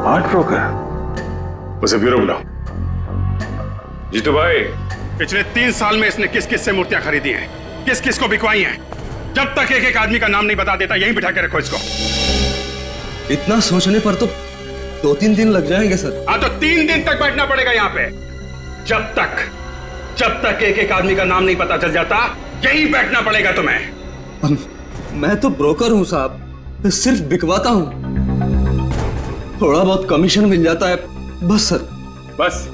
Art broker? उसे ब्यूरो बुलाओ। जीतू भाई, पिछले 3 साल में इसने किस किस से मूर्तियां खरीदी हैं, किस किस को बिकवाई हैं? जब तक एक एक आदमी का नाम नहीं बता देता, यहीं बिठा के रखो इसको। इतना सोचने पर तो 2-3 दिन लग जाएंगे सर। हाँ, तो 3 दिन तक बैठना पड़ेगा यहाँ पे। जब तक एक एक आदमी का नाम नहीं पता चल जाता, यहीं बैठना पड़ेगा तुम्हें। मैं तो ब्रोकर हूँ साहब, मैं सिर्फ बिकवाता हूँ। थोड़ा बहुत कमीशन मिल जाता है बस सर। बस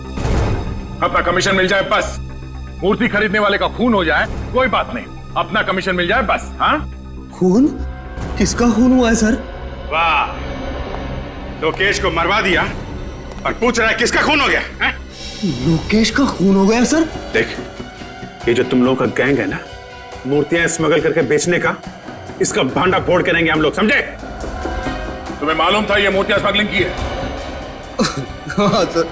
अपना कमीशन मिल जाए बस। मूर्ति खरीदने वाले का खून हो जाए कोई बात नहीं, अपना कमीशन मिल जाए बस। हाँ, खून? किसका खून हुआ है सर? वाह, लोकेश को मरवा दिया और पूछ रहा है किसका खून हो गया है? लोकेश का खून हो गया सर? देख, ये जो तुम लोगों का गैंग है ना, मूर्तियां स्मगल करके बेचने का, इसका भांडा फोड़ करेंगे हम लोग, समझे? तुम्हें मालूम था ये मूर्तियां स्मगलिंग की है? हाँ सर,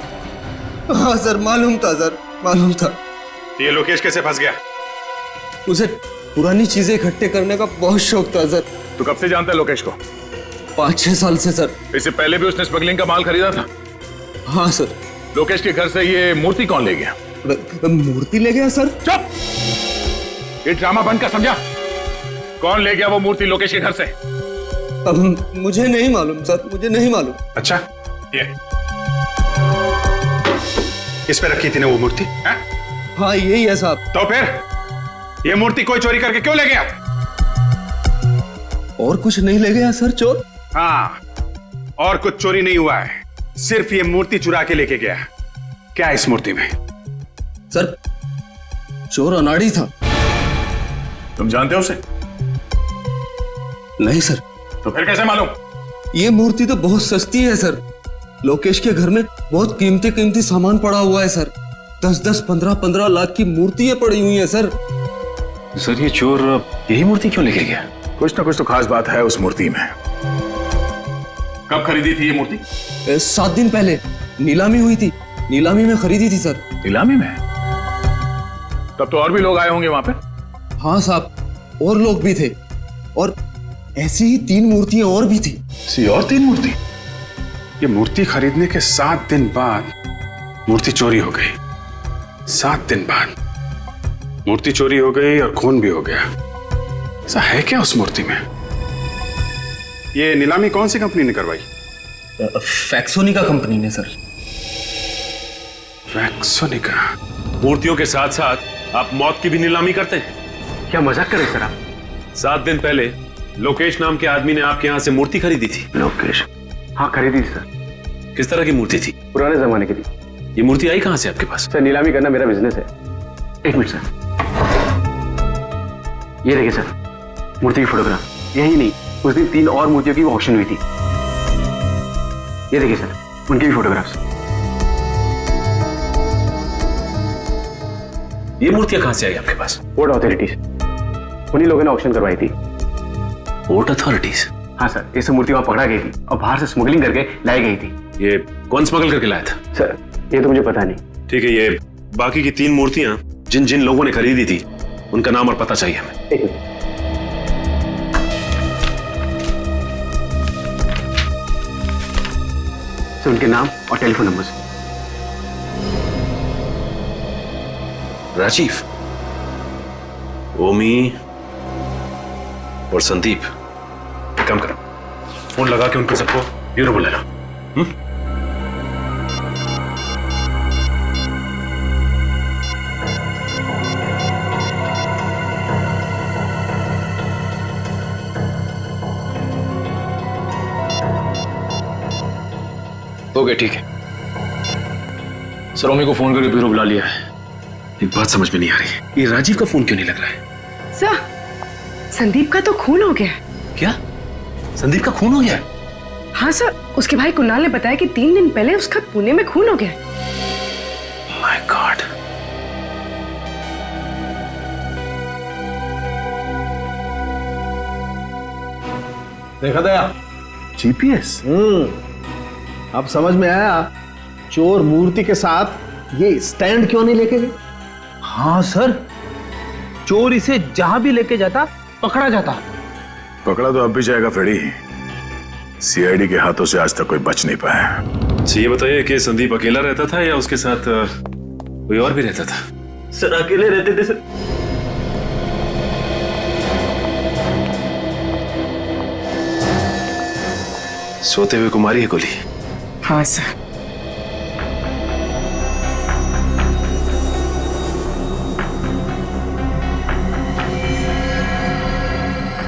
हाँ सर, मालूम था सर, मालूम था। ये लोकेश कैसे फंस गया? उसे पुरानी चीजें इकट्ठे करने का बहुत शौक था सर। तू कब से जानता है लोकेश को? 5-6 साल से सर। इससे पहले भी उसने स्मगलिंग का माल खरीदा था? हाँ सर। लोकेश के घर से ये मूर्ति कौन ले गया? मूर्ति ले गया सर? चुप! ये ड्रामा बंद कर, समझा? कौन ले गया वो मूर्ति लोकेश के घर से? अब मुझे नहीं मालूम सर, मुझे नहीं मालूम। अच्छा, ये इस पे रखी थी ना वो मूर्ति? हाँ यही है साहब। तो फिर ये मूर्ति कोई चोरी करके क्यों ले गया? और कुछ नहीं ले गया सर चोर? हाँ, और कुछ चोरी नहीं हुआ है, सिर्फ ये मूर्ति चुरा के लेके गया। क्या है इस मूर्ति में? सर, चोर अनाड़ी था। तुम जानते हो उसे? नहीं सर। तो फिर कैसे मालूम? ये मूर्ति तो बहुत सस्ती है सर। लोकेश के घर में बहुत कीमती सामान पड़ा हुआ है सर। 10-10, 15-15 लाख की मूर्तियां पड़ी हुई हैं सर। सर, ये चोर यही मूर्ति क्यों लेके गया? कुछ ना कुछ तो खास बात है उस मूर्ति में। कब खरीदी थी ये मूर्ति? 7 दिन पहले नीलामी हुई थी, नीलामी में खरीदी थी सर। नीलामी में? तब तो और भी लोग आए होंगे वहां पे? हाँ साहब, और लोग भी थे, और ऐसी ही 3 मूर्तियां और भी थी। और 3 मूर्ति? ये मूर्ति खरीदने के 7 दिन बाद मूर्ति चोरी हो गई। 7 दिन बाद मूर्ति चोरी हो गई और खून भी हो गया। ऐसा है क्या उस मूर्ति में? ये नीलामी कौन सी कंपनी ने करवाई? फैक्सोनिका कंपनी ने सर। फैक्सोनिका? मूर्तियों के साथ साथ आप मौत की भी नीलामी करते हैं? क्या मजाक कर रहे सर आप? 7 दिन पहले लोकेश नाम के आदमी ने आपके यहाँ से मूर्ति खरीदी थी। लोकेश? हाँ खरीदी थी सर। किस तरह की मूर्ति थी? पुराने जमाने की थी। ये मूर्ति आई कहाँ से आपके पास? सर, नीलामी करना मेरा बिजनेस है। 1 मिनट सर, ये देखिए सर, मूर्ति की फोटोग्राफ। यही नहीं, उस दिन 3 और मूर्तियों की ऑक्शन हुई थी। ये देखिए सर, उनकी भी फोटोग्राफ्स। ये मूर्तियां कहाँ से आई आपके पास? पोर्ट अथॉरिटीज, उन्हीं लोगों ने ऑक्शन करवाई थी। Port authorities? हाँ सर, ये सब मूर्ति वहां पकड़ा गई थी और बाहर से स्मगलिंग करके लाई गई थी। ये कौन स्मगल करके लाया था? सर, ये तो मुझे पता नहीं। ठीक है, ये बाकी की 3 मूर्तियां जिन जिन लोगों ने खरीदी थी, उनका नाम और पता चाहिए हमें। 1 मिनट। सर उनके नाम और टेलीफोन नंबर। राजीव, ओमी और संदीप, एक काम करो, फोन लगा के उनको सबको ब्यूरो बुला लो। ओके ठीक है सर, ओमी को फोन करके ब्यूरो बुला लिया है। एक बात समझ में नहीं आ रही, ये राजीव का फोन क्यों नहीं लग रहा है? सर, संदीप का तो खून हो गया है। क्या? संदीप का खून हो गया? हाँ सर, उसके भाई कुणाल ने बताया कि 3 दिन पहले उसका पुणे में खून हो गया। My God. देखा दया, जीपीएस। अब समझ में आया चोर मूर्ति के साथ ये स्टैंड क्यों नहीं लेके गए। हाँ सर, चोर इसे जहां भी लेके जाता पकड़ा जाता। पकड़ा तो अब भी जाएगा फेड़ी। सीआईडी के हाथों से आज तक कोई बच नहीं पाया। अच्छा ये बताइए कि संदीप अकेला रहता था या उसके साथ कोई और भी रहता था? सर अकेले रहते थे सर। सोते हुए कुमारी है गोली? हाँ सर।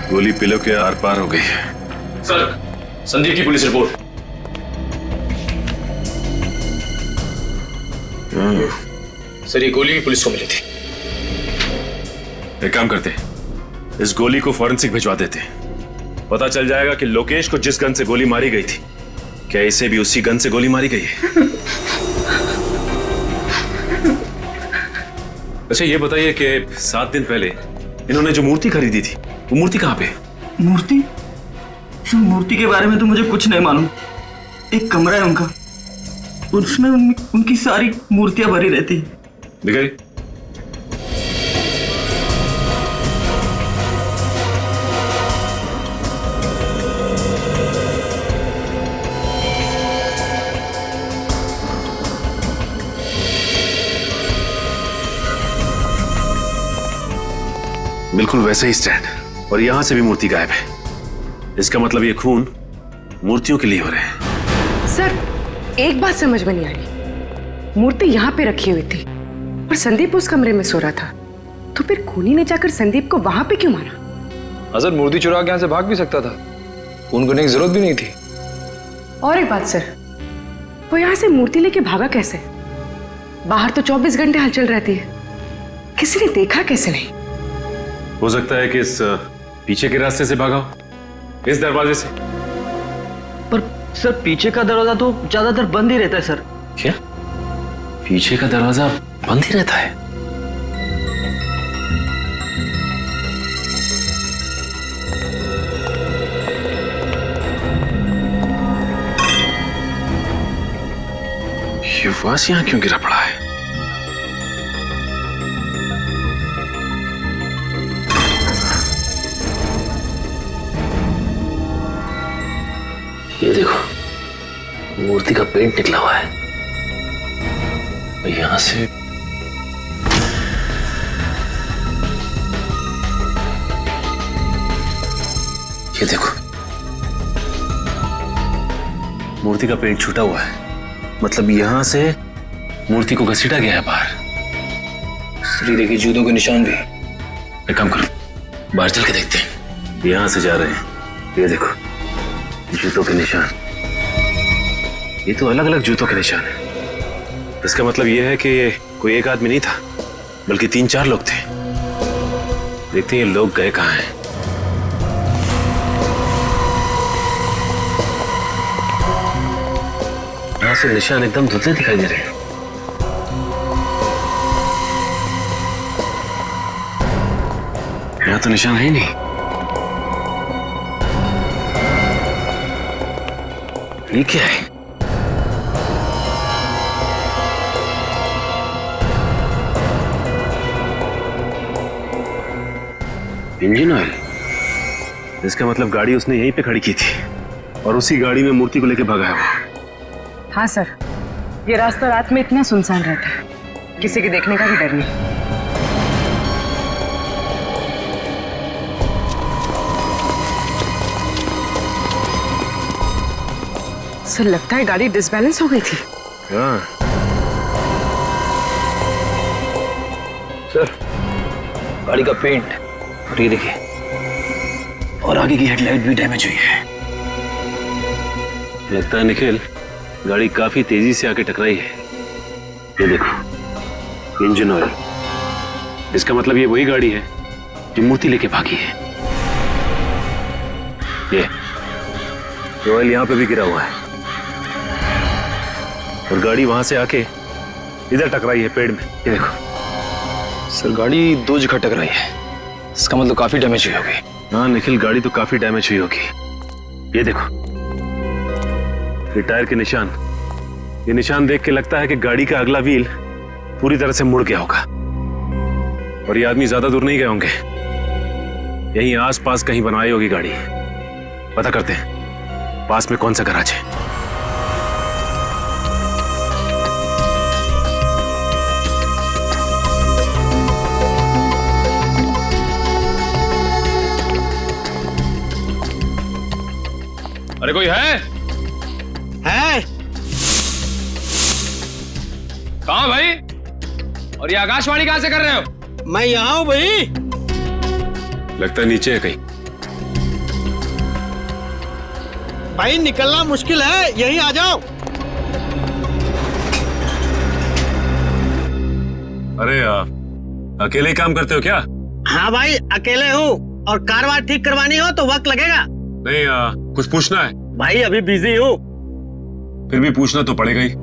गोली पिलो के आर पार हो गई है। सर संदीप की पुलिस रिपोर्ट। सर ये गोली पुलिस को मिली थी। एक काम करते, इस गोली को फॉरेंसिक भिजवा देते, पता चल जाएगा कि लोकेश को जिस गन से गोली मारी गई थी, क्या इसे भी उसी गन से गोली मारी गई है। अच्छा ये बताइए कि 7 दिन पहले इन्होंने जो मूर्ति खरीदी थी, वो मूर्ति कहाँ पे? मूर्ति? सर मूर्ति के बारे में तो मुझे कुछ नहीं मालूम। एक कमरा है उनका, उसमें उनकी सारी मूर्तियां भरी रहती है। दिखाई। बिल्कुल वैसे ही स्टैंड, और यहां से भी मूर्ति गायब है। इसका मतलब ये खून मूर्तियों के लिए हो रहे हैं। सर एक बात समझ में नहीं आई, मूर्ति यहाँ पे रखी हुई थी और संदीप उस कमरे में सो रहा था, तो फिर खूनी ने जाकर संदीप को वहां पे क्यों मारा? अजर मूर्ति चुरा के यहाँ से भाग भी सकता था, खून करने की जरूरत भी नहीं थी। और एक बात सर, वो यहाँ से मूर्ति लेके भागा कैसे? बाहर तो 24 घंटे हलचल रहती है, किसी ने देखा कैसे नहीं? हो सकता है कि इस पीछे के रास्ते से भागा हो, इस दरवाजे से। पर सर पीछे का दरवाजा तो ज्यादातर बंद ही रहता है सर। क्या? पीछे का दरवाजा बंद ही रहता है? ये वास यहां क्यों गिरा पड़ा है? ये देखो, मूर्ति का पेंट निकला हुआ है। यहां से ये देखो, मूर्ति का पेंट छूटा हुआ है, मतलब यहां से मूर्ति को घसीटा गया है बाहर। सर देखिए जूतों के निशान भी। एक काम करो, बाहर चल के देखते हैं। यहां से जा रहे हैं, ये देखो जूतों के निशान। ये तो अलग अलग जूतों के निशान है। इसका मतलब ये है कि कोई एक आदमी नहीं था, बल्कि 3-4 लोग थे। देखते हैं ये लोग गए कहां हैं। यहां से निशान एकदम धुंधले दिखाई दे रहे हैं। यहां तो निशान है ही नहीं। ये क्या है? Engine oil. इसका मतलब गाड़ी उसने यहीं पे खड़ी की थी और उसी गाड़ी में मूर्ति को लेके भागा है वो। हाँ सर, ये रास्ता रात में इतना सुनसान रहता है, किसी के देखने का भी डर नहीं। सर लगता है गाड़ी डिसबैलेंस हो गई थी। हाँ सर, गाड़ी का पेंट और ये देखिए, और आगे की हेडलाइट भी डैमेज हुई है। लगता है निखिल गाड़ी काफी तेजी से आके टकराई है। ये देखो, इंजन ऑयल। इसका मतलब ये वही गाड़ी है जो मूर्ति लेके भागी है। ये ऑयल यहां पे भी गिरा हुआ है और गाड़ी वहां से आके इधर टकराई है पेड़ में। ये देखो सर, गाड़ी 2 जगह टकराई है, इसका मतलब काफी डैमेज हुई होगी। हाँ निखिल, गाड़ी तो काफी डैमेज हुई होगी। ये देखो, ये टायर के निशान, ये निशान देख के लगता है कि गाड़ी का अगला व्हील पूरी तरह से मुड़ गया होगा। और ये आदमी ज्यादा दूर नहीं गए होंगे, यहीं आसपास कहीं बनवाई होगी गाड़ी। पता करते हैं पास में कौन सा गैराज है। अरे कोई है? कहाँ भाई? और ये आकाशवाणी कहाँ से कर रहे हो? मैं यहाँ हूँ भाई। लगता है नीचे है कहीं। भाई निकलना मुश्किल है, यहीं आ जाओ। अरे अकेले ही काम करते हो क्या? हाँ भाई अकेले हूँ, और कार वार ठीक करवानी हो तो वक्त लगेगा। नहीं कुछ पूछना है? भाई अभी बिजी हूँ। फिर भी पूछना तो पड़ेगा ही।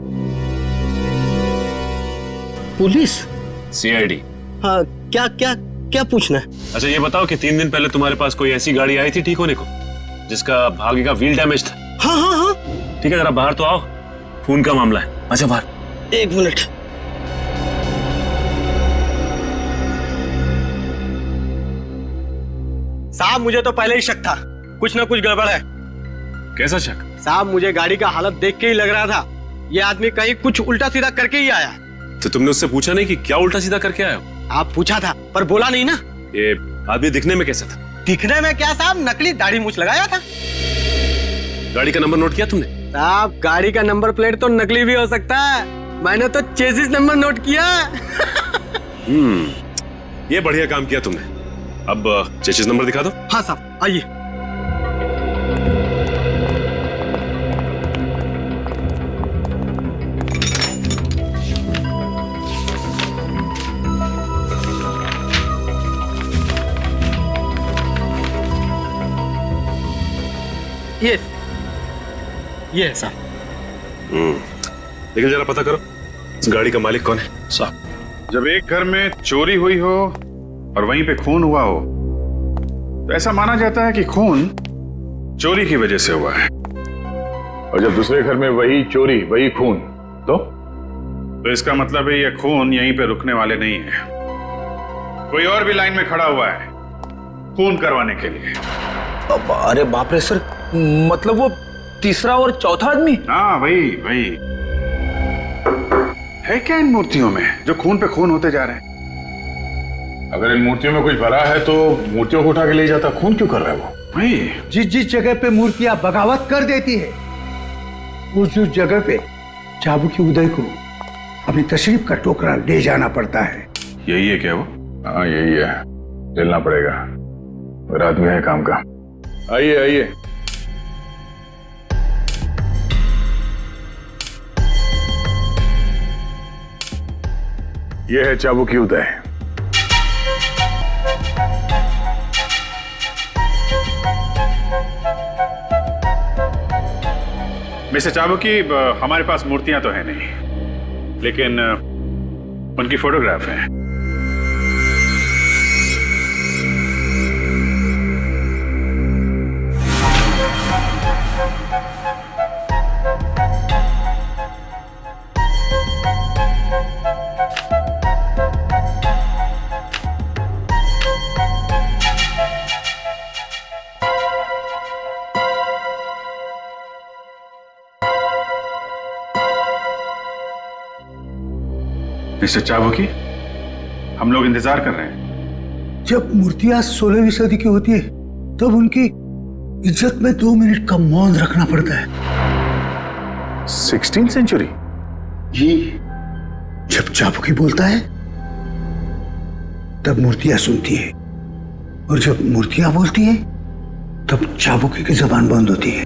पुलिस? सीआईडी। हाँ, क्या क्या क्या पूछना है? अच्छा ये बताओ कि 3 दिन पहले तुम्हारे पास कोई ऐसी गाड़ी आई थी ठीक होने को जिसका आगे का व्हील डैमेज था? हाँ हाँ हाँ। ठीक है, जरा बाहर तो आओ, खून का मामला है। अच्छा बाहर। 1 मिनट। साहब मुझे तो पहले ही शक था, कुछ ना कुछ गड़बड़ है। कैसा शक? साहब मुझे गाड़ी का हालत देख के ही लग रहा था ये आदमी कहीं कुछ उल्टा सीधा करके ही आया। तो तुमने उससे पूछा नहीं कि क्या उल्टा सीधा करके आया हो? आप पूछा था पर बोला नहीं ना। ये आदमी दिखने में कैसा था? दिखने में क्या साहब, नकली दाढ़ी मूछ लगाया था। गाड़ी का नंबर नोट किया तुमने? साहब गाड़ी का नंबर प्लेट तो नकली भी हो सकता है, मैंने तो चेसिस नंबर नोट किया। ये बढ़िया काम किया तुमने। अब चेसिस नंबर दिखा दो। हाँ साहब आइए। ये है साहब। लेकिन जरा पता करो इस गाड़ी का मालिक कौन है? साहब, जब एक घर में चोरी हुई हो और वहीं पे खून हुआ हो तो ऐसा माना जाता है कि खून चोरी की वजह से हुआ है। और जब दूसरे घर में वही चोरी वही खून, तो इसका मतलब है ये खून यहीं पे रुकने वाले नहीं है, कोई और भी लाइन में खड़ा हुआ है खून करवाने के लिए। अरे बाप रे सर, मतलब वो तीसरा और चौथा आदमी? हाँ वही वही। है क्या इन मूर्तियों में जो खून पे खून होते जा रहे हैं? अगर इन मूर्तियों में कुछ भरा है तो मूर्तियों को उठा के ले जाता, खून क्यों कर रहा है वो? वही जिस जिस जगह पे मूर्तियां बगावत कर देती है उस जगह पे चाबुकी उदय को अपनी तशरीफ का टोकरा ले जाना पड़ता है। यही है क्या वो? हाँ यही है, झेलना पड़ेगा, और आदमी है काम का। आइए आइए। यह है चाबुकी उदय। मिस्टर चाबुकी, हमारे पास मूर्तियां तो है नहीं, लेकिन उनकी फोटोग्राफ है। मिस्टर चाबुकी, हम लोग इंतजार कर रहे हैं। जब मूर्तियां 16वीं सदी की होती है तब उनकी इज्जत में 2 मिनट का मौन रखना पड़ता है। 16th century? जी, जब चाबुकी बोलता है तब मूर्तियां सुनती है, और जब मूर्तियां बोलती है तब चाबुकी की जबान बंद होती है।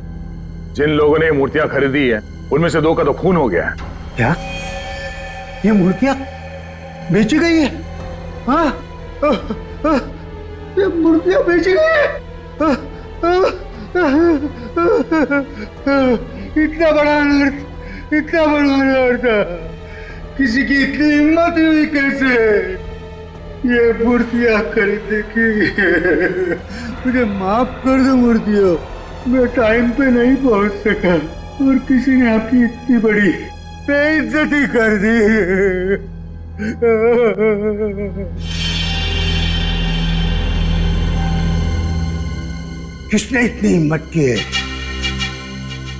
जिन लोगों ने ये मूर्तियां खरीदी है उनमें से 2 का तो खून हो गया है। क्या ये मूर्तियां बेची गई है? हाँ, ये मूर्तियां बेची गई है। इतना बड़ा अनर्थ, इतना बड़ा अनर्थ, किसी की इतनी हिम्मत हुई कैसे ये मूर्तियां खरीदने की? मुझे माफ कर दो मूर्तियों, मैं टाइम पे नहीं पहुंच सका और किसी ने आपकी इतनी बड़ी बेइज्जती कर दी। किसने इतनी हिम्मत की है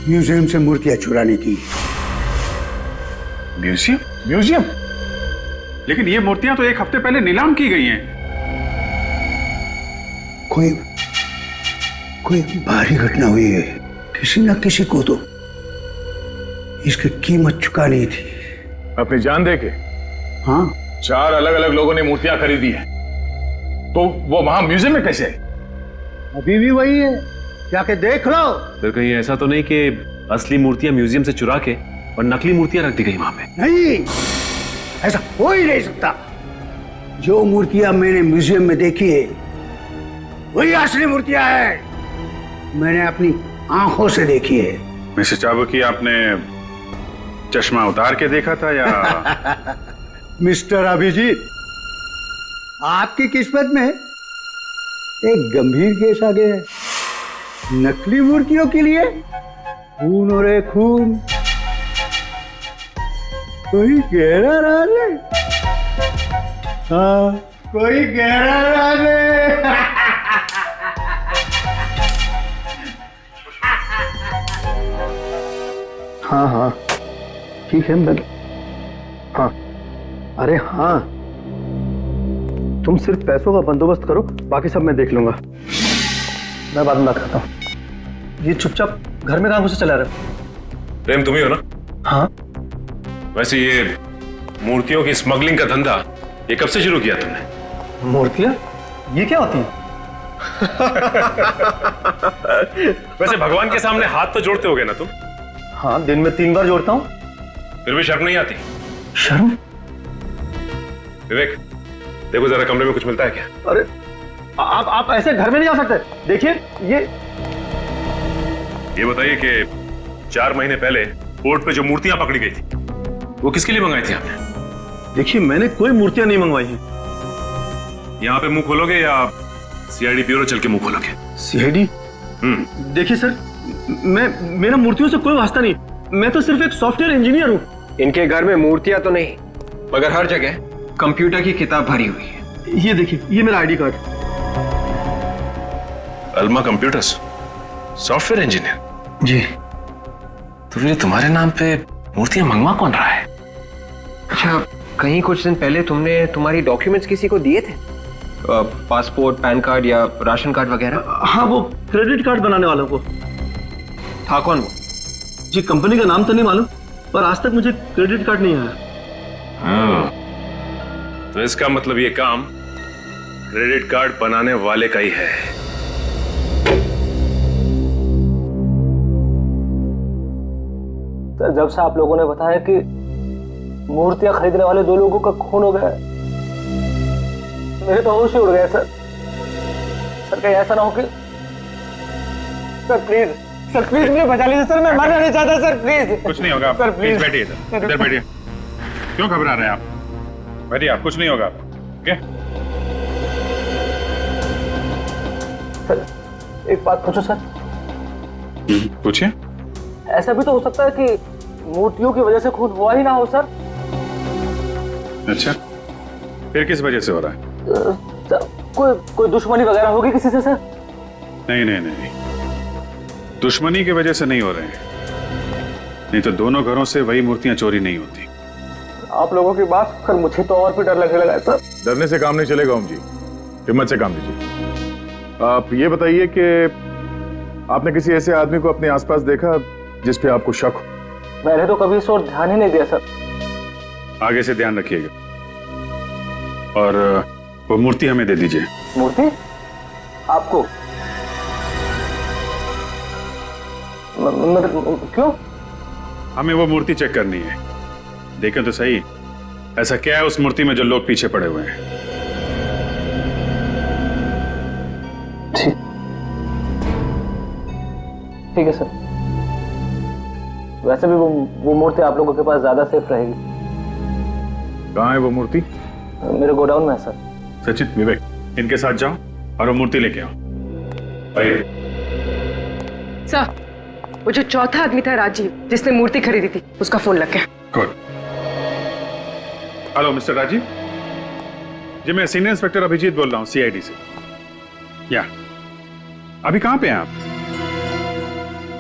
म्यूजियम से मूर्तियां चुराने की? म्यूजियम? म्यूजियम? लेकिन ये मूर्तियां तो 1 हफ्ते पहले नीलाम की गई हैं। कोई भारी घटना हुई है, किसी न किसी को तो इसकी कीमत चुकानी थी। अपनी जान दे के? हाँ। 4 अलग अलग लोगों ने मूर्तियां खरीदी है, तो वो वहां म्यूजियम में कैसे? अभी भी वही है, जाके देख लो। फिर कहीं ऐसा तो नहीं कि असली मूर्तियां म्यूजियम से चुरा के और नकली मूर्तियां रख दी गई वहां पे? नहीं, ऐसा हो ही नहीं सकता। जो मूर्तियां मैंने म्यूजियम में देखी है वही असली मूर्तियां हैं। मैंने अपनी आंखों से देखी है। मिस्टर चाबुकी, आपने चश्मा उतार के देखा था या? मिस्टर अभिजीत, आपकी किस्मत में एक गंभीर केस आ गया है। नकली मूर्तियों के लिए खून हो रहे खून। कोई गहरा राज है। हाँ, कोई गहरा राज है। हाँ हाँ ठीक है, मैं हाँ, अरे हाँ, तुम सिर्फ पैसों का बंदोबस्त करो, बाकी सब मैं देख लूंगा। मैं बाद में बात करता हूँ। ये चुपचाप घर में काम से चला रहा। प्रेम तुम ही हो ना? हाँ। वैसे ये मूर्तियों की स्मगलिंग का धंधा ये कब से शुरू किया तुमने? मूर्तियां? ये क्या होती है? वैसे भगवान के सामने हाथ तो जोड़ते होगे ना तुम? हाँ, दिन में 3 बार जोड़ता हूँ। फिर भी शर्म नहीं आती? शर्म? विवेक, देखो जरा कमरे में कुछ मिलता है क्या? अरे आप ऐसे घर में नहीं जा सकते। देखिए ये बताइए कि 4 महीने पहले पोर्ट पे जो मूर्तियां पकड़ी गई थी वो किसके लिए मंगाई थी आपने? देखिए, मैंने कोई मूर्तियां नहीं मंगवाई हैं। यहाँ पे मुंह खोलोगे या सीआईडी ब्यूरो चल के मुंह खोलोगे? सीआईडी? देखिए सर, मेरा मूर्तियों से कोई वास्ता नहीं। मैं तो सिर्फ एक सॉफ्टवेयर इंजीनियर हूँ। इनके घर में मूर्तियां तो नहीं, मगर हर जगह कंप्यूटर की किताब भरी हुई है। ये देखिए, ये मेरा ID card. Alma computers, software engineer? जी। तो फिर तुम्हारे नाम पे मूर्तियां मंगवा कौन रहा है? अच्छा, कहीं कुछ दिन पहले तुमने तुम्हारी डॉक्यूमेंट्स किसी को दिए थे? पासपोर्ट, पैन कार्ड या राशन कार्ड वगैरह? हाँ, वो क्रेडिट कार्ड बनाने वालों को। था कौन वो? जी, कंपनी का नाम तो नहीं मालूम, पर आज तक मुझे क्रेडिट कार्ड नहीं आया। तो इसका मतलब ये काम क्रेडिट कार्ड बनाने वाले का ही है। सर, जब से आप लोगों ने बताया कि मूर्तियां खरीदने वाले 2 लोगों का खून हो गया, मेरे तो होश ही उड़ गए सर। सर, कहीं ऐसा ना हो कि... सर प्लीज, सर प्लीज मुझे बचा लीजिए सर, मैं मरना नहीं चाहता सर, प्लीज। कुछ नहीं होगा, सर प्लीज बैठिए इधर बैठिए। क्यों घबरा रहे हैं आप? बैठिए आप, कुछ नहीं होगा। ओके? सर, एक बात पूछो सर। पूछिए। ऐसा भी तो हो सकता है कि मूर्तियों की वजह से खून हुआ ही ना हो सर। अच्छा, फिर किस वजह से हो रहा है? कोई दुश्मनी वगैरह होगी किसी से सर? नहीं, दुश्मनी की वजह से नहीं हो रहे हैं। नहीं तो दोनों घरों से वही मूर्तियां चोरी नहीं होती। आप लोगों की बात सुनकर मुझे तो और भी डर लगने लगा है सर। डरने से काम नहीं चलेगा ओम जी, हिम्मत से काम लीजिए। आप ये बताइए कि आपने किसी ऐसे आदमी को अपने आसपास देखा जिस पे आपको शक हो? मैंने तो कभी इस ओर ध्यान ही नहीं दिया सर। आगे से ध्यान रखिएगा। और वो मूर्ति हमें दे दीजिए। मूर्ति आपको? क्यों? हमें वो मूर्ति चेक करनी है। देखें तो सही, ऐसा क्या है उस मूर्ति में जो लोग पीछे पड़े हुए हैं। ठीक है सर। वैसे भी वो मूर्ति आप लोगों के पास ज्यादा सेफ रहेगी। कहाँ है वो मूर्ति? मेरे गोडाउन में है सर। सचिन, विवेक, इनके साथ जाओ और वो मूर्ति लेके आओ। सर, वो जो चौथा आदमी था राजीव, जिसने मूर्ति खरीदी थी, उसका फोन लग गया। गुड। हेलो मिस्टर राजीव जी, मैं सीनियर इंस्पेक्टर अभिजीत बोल रहा हूँ सीआईडी से। या अभी कहाँ पे हैं आप?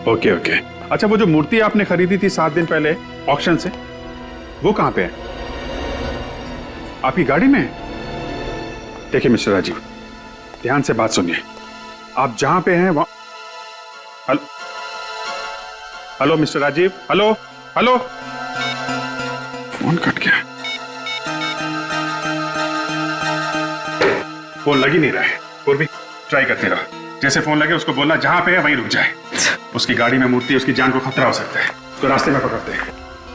Okay okay. अच्छा, वो जो मूर्ति आपने खरीदी थी 7 दिन पहले ऑक्शन से, वो कहाँ पे है? आपकी गाड़ी में है? देखिए मिस्टर राजीव, ध्यान से बात सुनिए। आप जहां पे हैं वहां। Hello hello mister Rajiv, hello hello. Phone cut गया, फोन लग ही नहीं रहा है। और भी ट्राई करते रहो। जैसे फोन लगे उसको बोलना जहां पे है वहीं रुक जाए। उसकी गाड़ी में मूर्ति, उसकी जान को खतरा हो सकता है, तो रास्ते में पकड़ते हैं।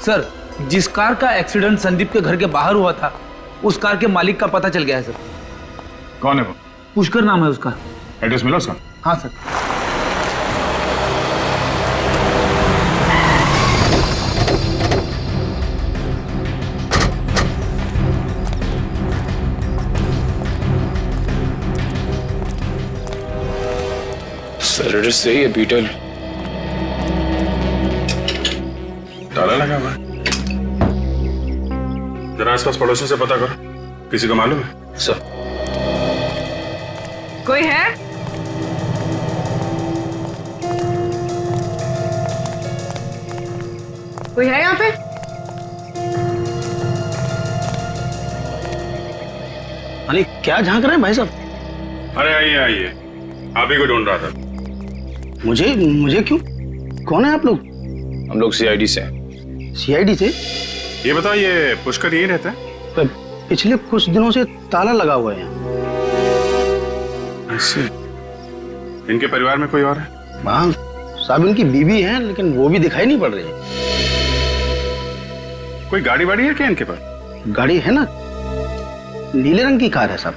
सर, जिस कार का एक्सीडेंट संदीप के घर के बाहर हुआ था, उस कार के मालिक का पता चल गया है सर। कौन है वो? पुष्कर नाम है उसका। एड्रेस मिला उसका? हाँ सर। सर एड्रेस सही है, बीटल। ताला लगा हुआ है। जरा आसपास पड़ोसियों से पता करो, किसी को मालूम है? सर। कोई है? कोई है यहाँ पे? अरे क्या झांक रहे हैं भाई साहब? अरे आइए आइए, आप ही को ढूंढ रहा था। मुझे क्यों? कौन है आप लोग? हम लोग सीआईडी से हैं। सीआईडी से? ये बताओ, ये पुष्कर यही रहता है? पिछले कुछ दिनों से ताला लगा हुआ है। ऐसे? इनके परिवार में कोई और है? हाँ साहब, इनकी बीवी है, लेकिन वो भी दिखाई नहीं पड़ रही है। कोई गाड़ी वाड़ी है क्या इनके पास? गाड़ी है ना, नीले रंग की कार है साहब।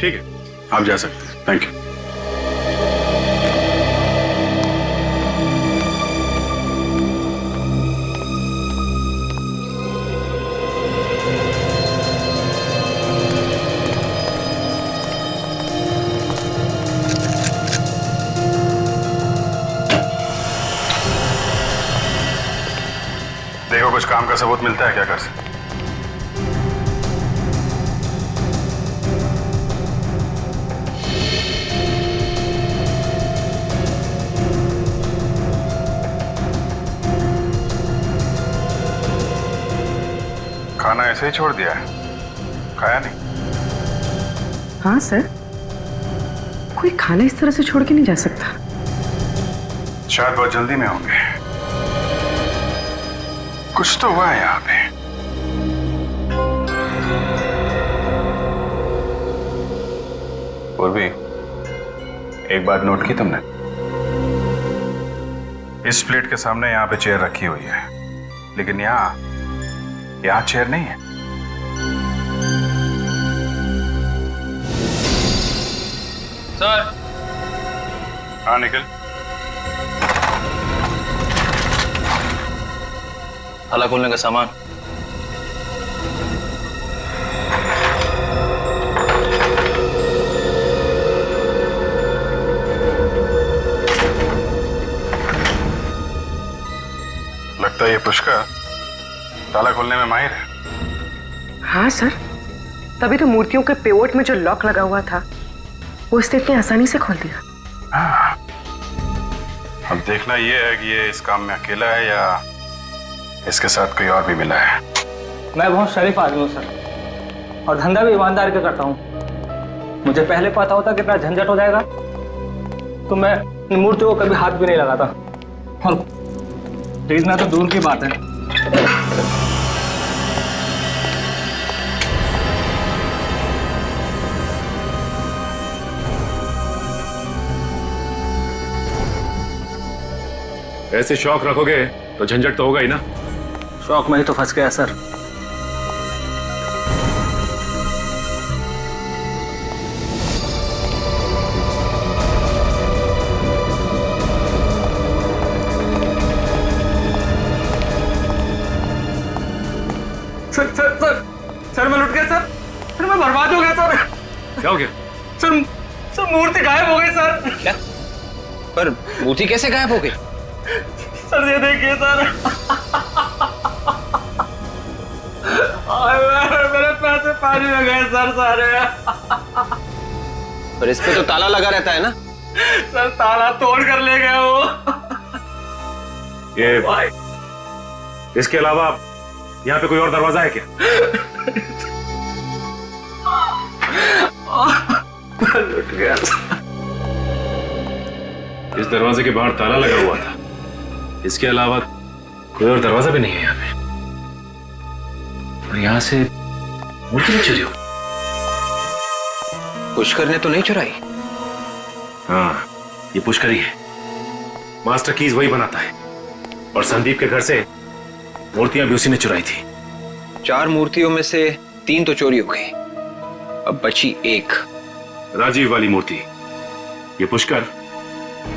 ठीक है, आप जा सकते हैं। Thank you. देखो कुछ काम का सबूत मिलता है क्या कर सकते? खाना ऐसे ही छोड़ दिया है, खाया नहीं? हाँ सर, कोई खाना इस तरह से छोड़ के नहीं जा सकता। शायद बहुत जल्दी में होंगे। कुछ तो हुआ है यहाँ पे। और भी एक बात नोट की तुमने? इस प्लेट के सामने यहाँ पे चेयर रखी हुई है, लेकिन यहाँ चेयर नहीं है। सर। हाँ निखिल। ताला खोलने का सामान। लगता है ये पुष्कर ताला खोलने में माहिर है। हाँ सर, तभी तो मूर्तियों के पेवोट में जो लॉक लगा हुआ था, वो इसने इतनी आसानी से खोल दिया। अब देखना ये है कि ये इस काम में अकेला है या इसके साथ कोई और भी मिला है? मैं बहुत शरीफ आदमी हूँ सर, और धंधा भी ईमानदारी का करता हूँ। मुझे पहले पता होता कितना झंझट हो जाएगा तो मैं इन मूर्तियों को कभी हाथ भी नहीं लगाता। और खरीदना तो दूर की बात है। ऐसे शौक रखोगे तो झंझट तो होगा ही ना। शौक में ही तो फंस गया sir. Sir sir sir sir मैं लुट गया सर। सर मैं बर्बाद हो गया सर। क्या हो गया? सर सर मूर्ति गायब हो गई सर। क्या? पर मूर्ति कैसे गायब हो गई? सर ये देखिए सर। मेरे पैसे पानी में गए सर सारे। पर इस पे तो ताला लगा रहता है ना। सर ताला तोड़ कर ले गए वो। ये इसके अलावा यहाँ पे कोई और दरवाजा है क्या? लुट गया। इस दरवाजे के बाहर ताला लगा हुआ था, इसके अलावा कोई और दरवाजा भी नहीं है यहाँ पे। और यहाँ से मूर्ति नहीं चुरी हो? पुष्कर ने तो नहीं चुराई? हाँ, ये पुष्कर ही है। मास्टर कीज वही बनाता है, और संदीप के घर से मूर्तियां भी उसी ने चुराई थी। 4 मूर्तियों में से 3 तो चोरी हो गई, अब बची 1। राजीव वाली मूर्ति। ये पुष्कर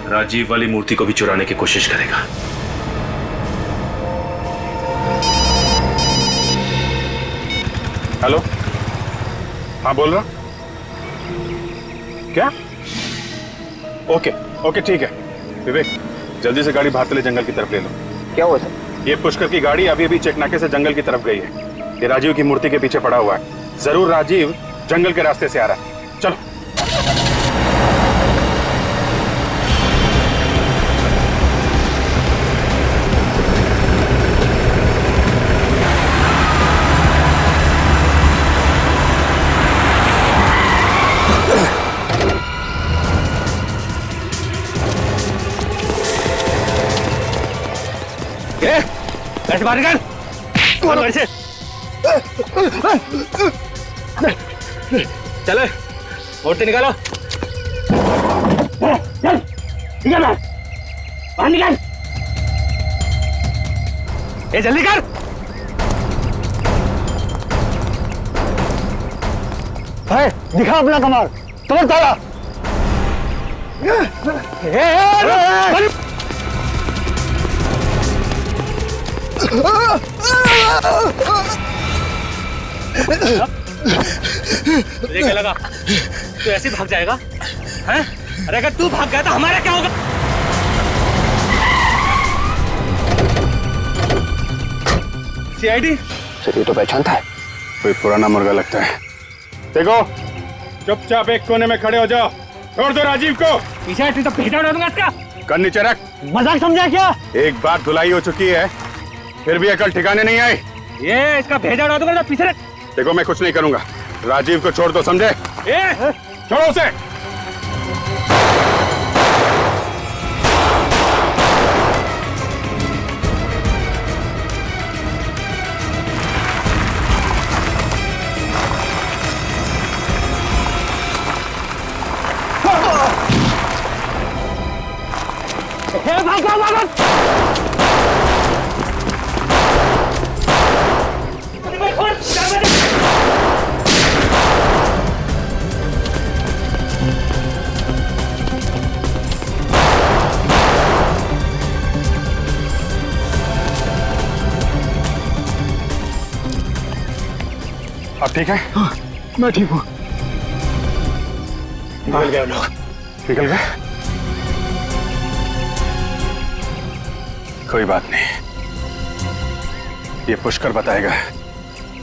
राजीव वाली मूर्ति को भी चुराने की कोशिश करेगा। हेलो, हाँ बोल रहा। क्या? ओके ओके ठीक है। विवेक, जल्दी से गाड़ी भातले जंगल की तरफ ले लो। क्या हुआ सर? ये पुष्कर की गाड़ी अभी अभी चेकनाके से जंगल की तरफ गई है। ये राजीव की मूर्ति के पीछे पड़ा हुआ है। जरूर राजीव जंगल के रास्ते से आ रहा है। चलो। ऐसे बाहर निकल। कौन ऐसे? चलो, मूर्ति निकालो। निकल बाहर निकल। ये जल्दी कर। भाई दिखा अपना कमाल। तुम्हें ताला। तुझे क्या लगा तू ऐसे भाग जाएगा? हैं? अरे अगर तू भाग गया तो हमारा क्या होगा? सीआईडी? सर ये तो पहचानता है। कोई पुराना मुर्गा लगता है। देखो, चुपचाप एक कोने में खड़े हो जाओ। छोड़ दो राजीव को। पीछे तो भेजा उड़ा दूंगा इसका। कर नीचे रख। मजाक समझा क्या? एक बार धुलाई हो चुकी है, फिर भी अकल ठिकाने नहीं आई। ये इसका भेजा उड़ा दूंगा। पीछे रख। देखो मैं कुछ नहीं करूंगा। राजीव को छोड़ दो, समझे? छोड़ो उसे। अब ठीक है? हाँ, मैं ठीक हूँ। निकल गए लोग। निकल गए? कोई बात नहीं, ये पुष्कर बताएगा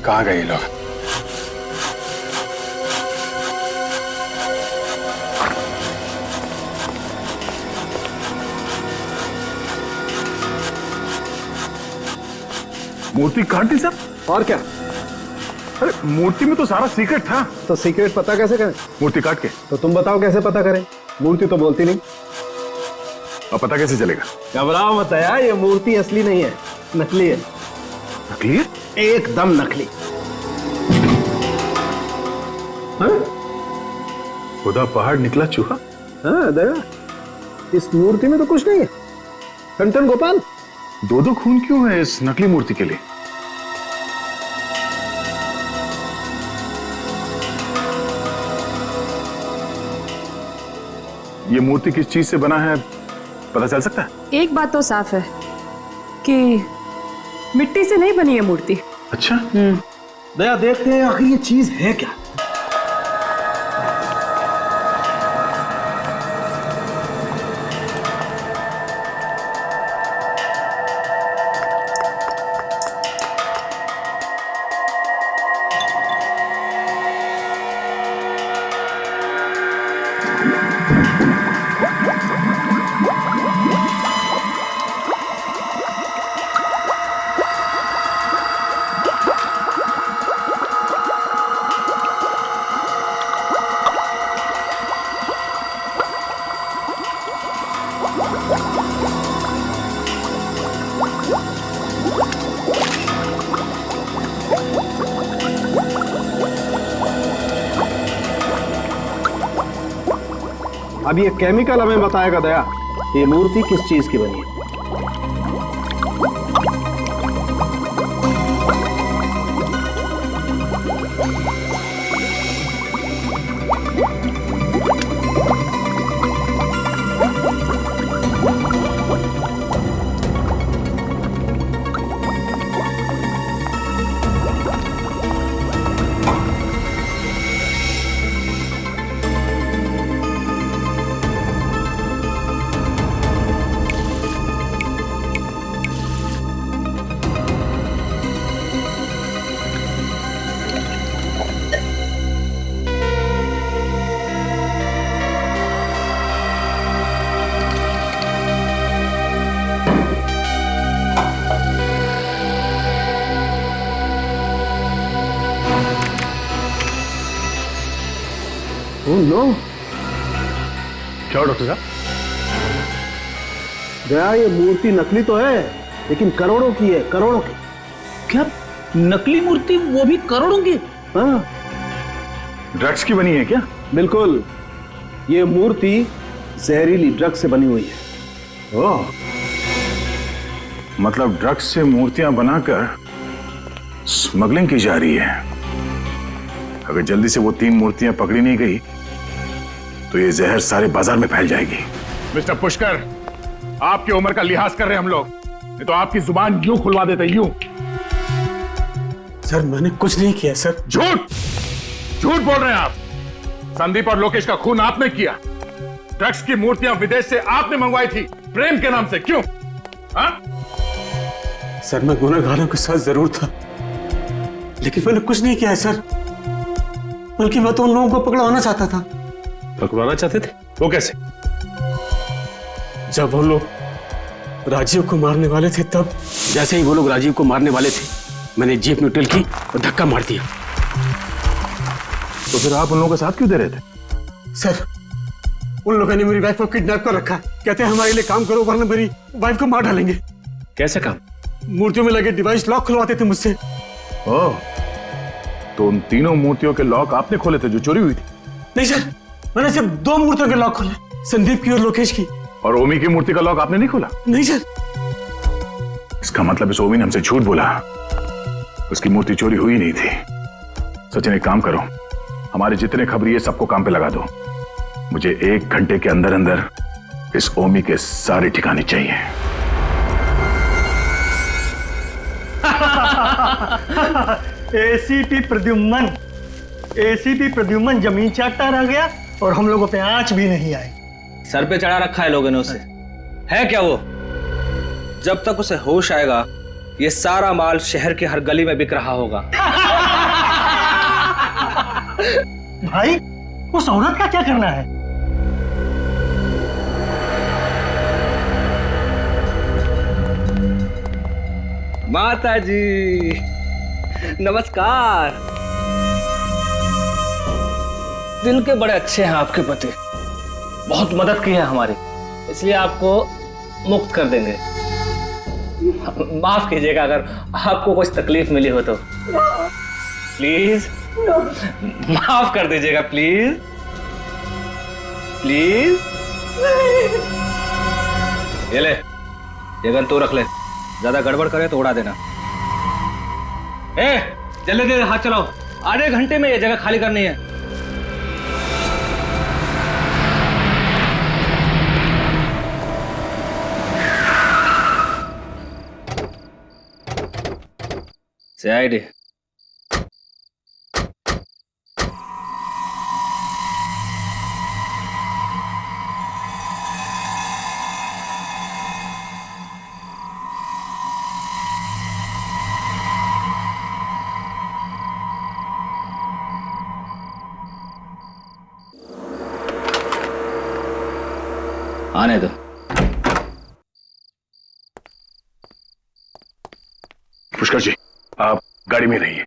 कहाँ गए ये लोग। मूर्ति काट दी सब। और क्या? अरे मूर्ति में तो सारा सीक्रेट था। तो सीक्रेट पता कैसे करें? मूर्ति काट के। तो तुम बताओ कैसे पता करें? मूर्ति तो बोलती नहीं। अब पता कैसे चलेगा? घबराओ मत यार, ये मूर्ति असली नहीं है, नकली है। नकली है? एकदम नकली। खुदा पहाड़ निकला चूहा। हाँ दया, इस मूर्ति में तो कुछ नहीं है। टन गोपाल, दो खून क्यों है इस नकली मूर्ति के लिए? ये मूर्ति किस चीज से बना है पता चल सकता है? एक बात तो साफ है कि मिट्टी से नहीं बनी है मूर्ति। अच्छा। दया, देखते हैं आखिर ये चीज है क्या। अब ये केमिकल हमें बताएगा दया, ये मूर्ति किस चीज की बनी है। नो, क्या डॉक्टर साहब? दया, ये मूर्ति नकली तो है लेकिन करोड़ों की है, करोड़ों की। क्या नकली मूर्ति, वो भी करोड़ों की? हाँ। ड्रग्स की बनी है क्या? बिल्कुल, ये मूर्ति जहरीली ड्रग्स से बनी हुई है। ओह, मतलब ड्रग्स से मूर्तियां बनाकर स्मगलिंग की जा रही है। अगर जल्दी से वो 3 मूर्तियां पकड़ी नहीं गई तो ये जहर सारे बाजार में फैल जाएगी। मिस्टर पुष्कर, आपकी उम्र का लिहाज कर रहे हैं हम लोग, नहीं तो आपकी जुबान यूं खुलवा देते, यूं। सर मैंने कुछ नहीं किया सर। झूठ झूठ बोल रहे हैं आप। संदीप और लोकेश का खून आपने किया। ड्रग्स की मूर्तियां विदेश से आपने मंगवाई थी प्रेम के नाम से, क्यों? हाँ? सर मैं गुनहगारों के साथ जरूर था, लेकिन मैंने कुछ नहीं किया है सर। बल्कि मैं तो उन लोगों को पकड़वाना चाहता था। पकड़वाना चाहते थे? वो कैसे? जब वो लोग राजीव को मारने वाले थे तब। जैसे ही वो लोग राजीव को मारने वाले थे, मैंने जीप न्यूट्रल की और धक्का मार दिया। तो फिर आप उन लोगों का साथ क्यों दे रहे थे? सर उन लोगों ने मेरी वाइफ को किडनैप कर रखा। कहते हैं हमारे लिए काम करो वरना मेरी वाइफ को मार डालेंगे। कैसे काम? मूर्तियों में लगे डिवाइस लॉक खुलवाते थे मुझसे। ओह, तो उन तीनों मूर्तियों के लॉक आपने खोले थे जो चोरी हुई थी? नहीं सर, मैंने सिर्फ 2 मूर्तियों के लॉक खोले, संदीप की और लोकेश की। और ओमी की मूर्ति का लॉक आपने नहीं खोला? नहीं सर। इसका मतलब इस ओमी ने हमसे झूठ बोला, उसकी मूर्ति चोरी हुई नहीं थी। सचिन एक काम करो, हमारे जितने खबरी है सबको काम पे लगा दो। मुझे 1 घंटे के अंदर अंदर इस ओमी के सारे ठिकाने चाहिए। एसीपी प्रद्युम्न जमीन चाटता रह गया और हम लोगों पे आंच भी नहीं आई। सर पे चढ़ा रखा है लोगों ने उसे। है क्या वो? जब तक उसे होश आएगा ये सारा माल शहर के हर गली में बिक रहा होगा। भाई उस औरत का क्या करना है? माता जी नमस्कार। दिल के बड़े अच्छे हैं आपके पति, बहुत मदद की है हमारी, इसलिए आपको मुक्त कर देंगे। माफ कीजिएगा अगर आपको कुछ तकलीफ मिली हो तो। प्लीज माफ कर दीजिएगा, प्लीज प्लीज। ये ले, ये गन तू रख ले, ज्यादा गड़बड़ करे तो उड़ा देना। जल्दी जल्दी हाथ चलाओ, आधे घंटे में ये जगह खाली करनी है। CID आने दो। पुष्कर जी, आप गाड़ी में रहिए।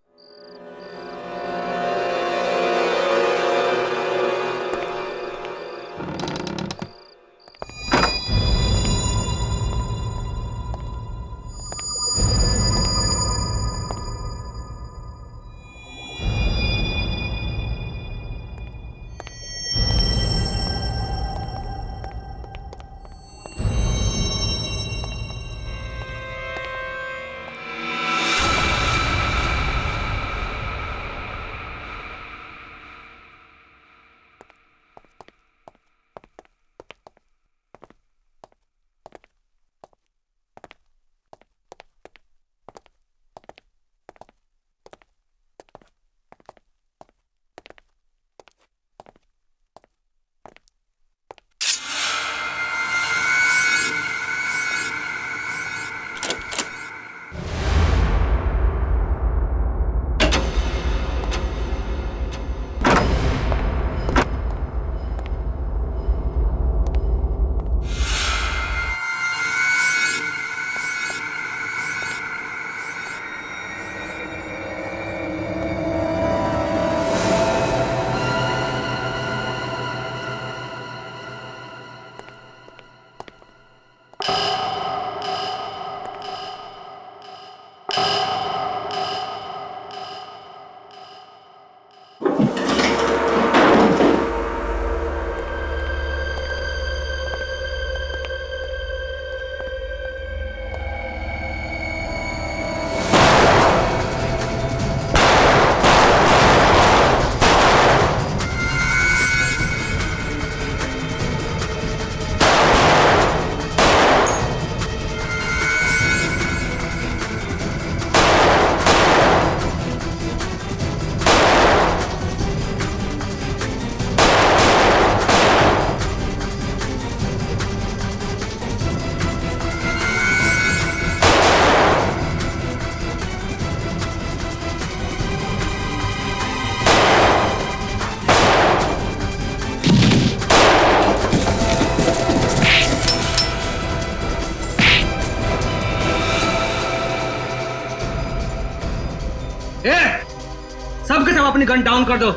सबके सब अपनी गन डाउन कर दो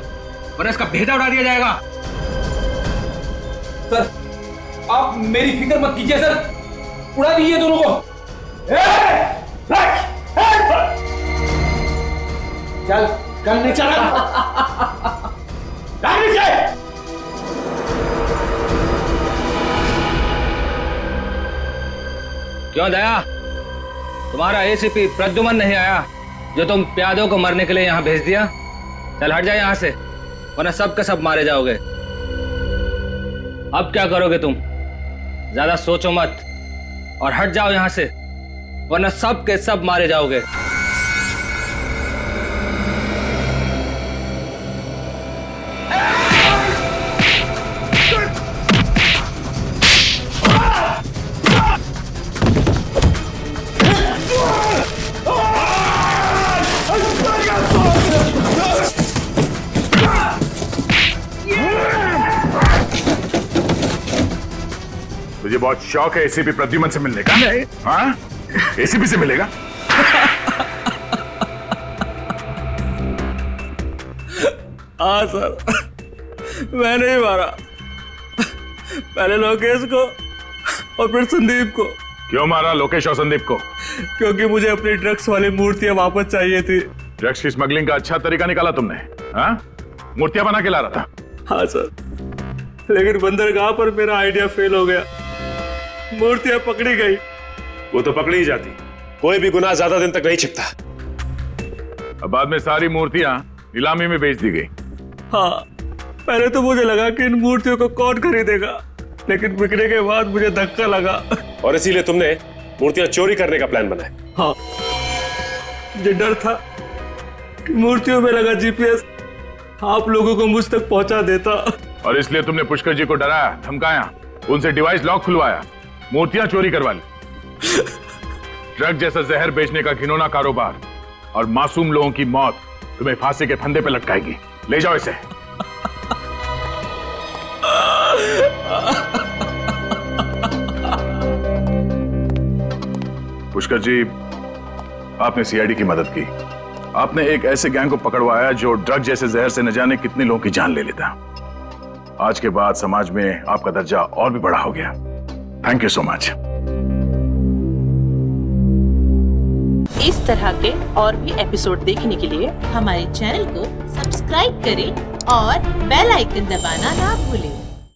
वरना इसका भेजा उड़ा दिया जाएगा। सर आप मेरी फिक्र मत कीजिए सर, उड़ा दीजिए दोनों को। चल गन नहीं चला। क्यों दया, तुम्हारा एसीपी प्रद्युमन नहीं आया जो तुम प्यादों को मरने के लिए यहां भेज दिया? चल हट जाए यहां से वरना सब के सब मारे जाओगे। अब क्या करोगे तुम? ज्यादा सोचो मत और हट जाओ यहां से वरना सब के सब मारे जाओगे। तुझे बहुत शौक है एसीपी प्रद्युमन से मिलने का? हाँ, एसीपी से मिलेगा? हाँ सर, मैंने ही मारा। पहले लोकेश को और फिर संदीप को। क्यों मारा लोकेश और संदीप को? क्योंकि मुझे अपनी ड्रग्स वाली मूर्तियां वापस चाहिए थी। ड्रग्स की स्मगलिंग का अच्छा तरीका निकाला तुमने, हाँ? मूर्तियां बना के ला रहा था। हाँ सर, लेकिन बंदरगाह पर मेरा आइडिया फेल हो गया, मूर्तियां पकड़ी गई। वो तो पकड़ी ही जाती, कोई भी गुनाह ज्यादा दिन तक नहीं छिपता। अब बाद में सारी मूर्तियां नीलामी में बेच दी गई। हाँ, पहले तो मुझे लगा कि इन मूर्तियों को कौन खरीदेगा, लेकिन बिकने के बाद मुझे धक्का लगा। और इसीलिए तुमने मूर्तियां चोरी करने का प्लान बनाया। हाँ, मुझे डर था कि मूर्तियों में लगा जीपीएस आप लोगों को मुझ तक पहुंचा देता। और इसलिए तुमने पुष्कर जी को डराया, धमकाया, उनसे डिवाइस लॉक खुलवाया, मूर्तियां चोरी करवा ली। ड्रग जैसा जहर बेचने का घिनौना कारोबार और मासूम लोगों की मौत तुम्हें फांसी के फंदे पे लटकाएगी। ले जाओ इसे। पुष्कर जी, आपने सीआईडी की मदद की। आपने एक ऐसे गैंग को पकड़वाया जो ड्रग जैसे जहर से न जाने कितने लोगों की जान ले लेता। आज के बाद समाज में आपका दर्जा और भी बड़ा हो गया। Thank you so much. इस तरह के और भी एपिसोड देखने के लिए हमारे चैनल को सब्सक्राइब करें और बेल आइकन दबाना ना भूलें।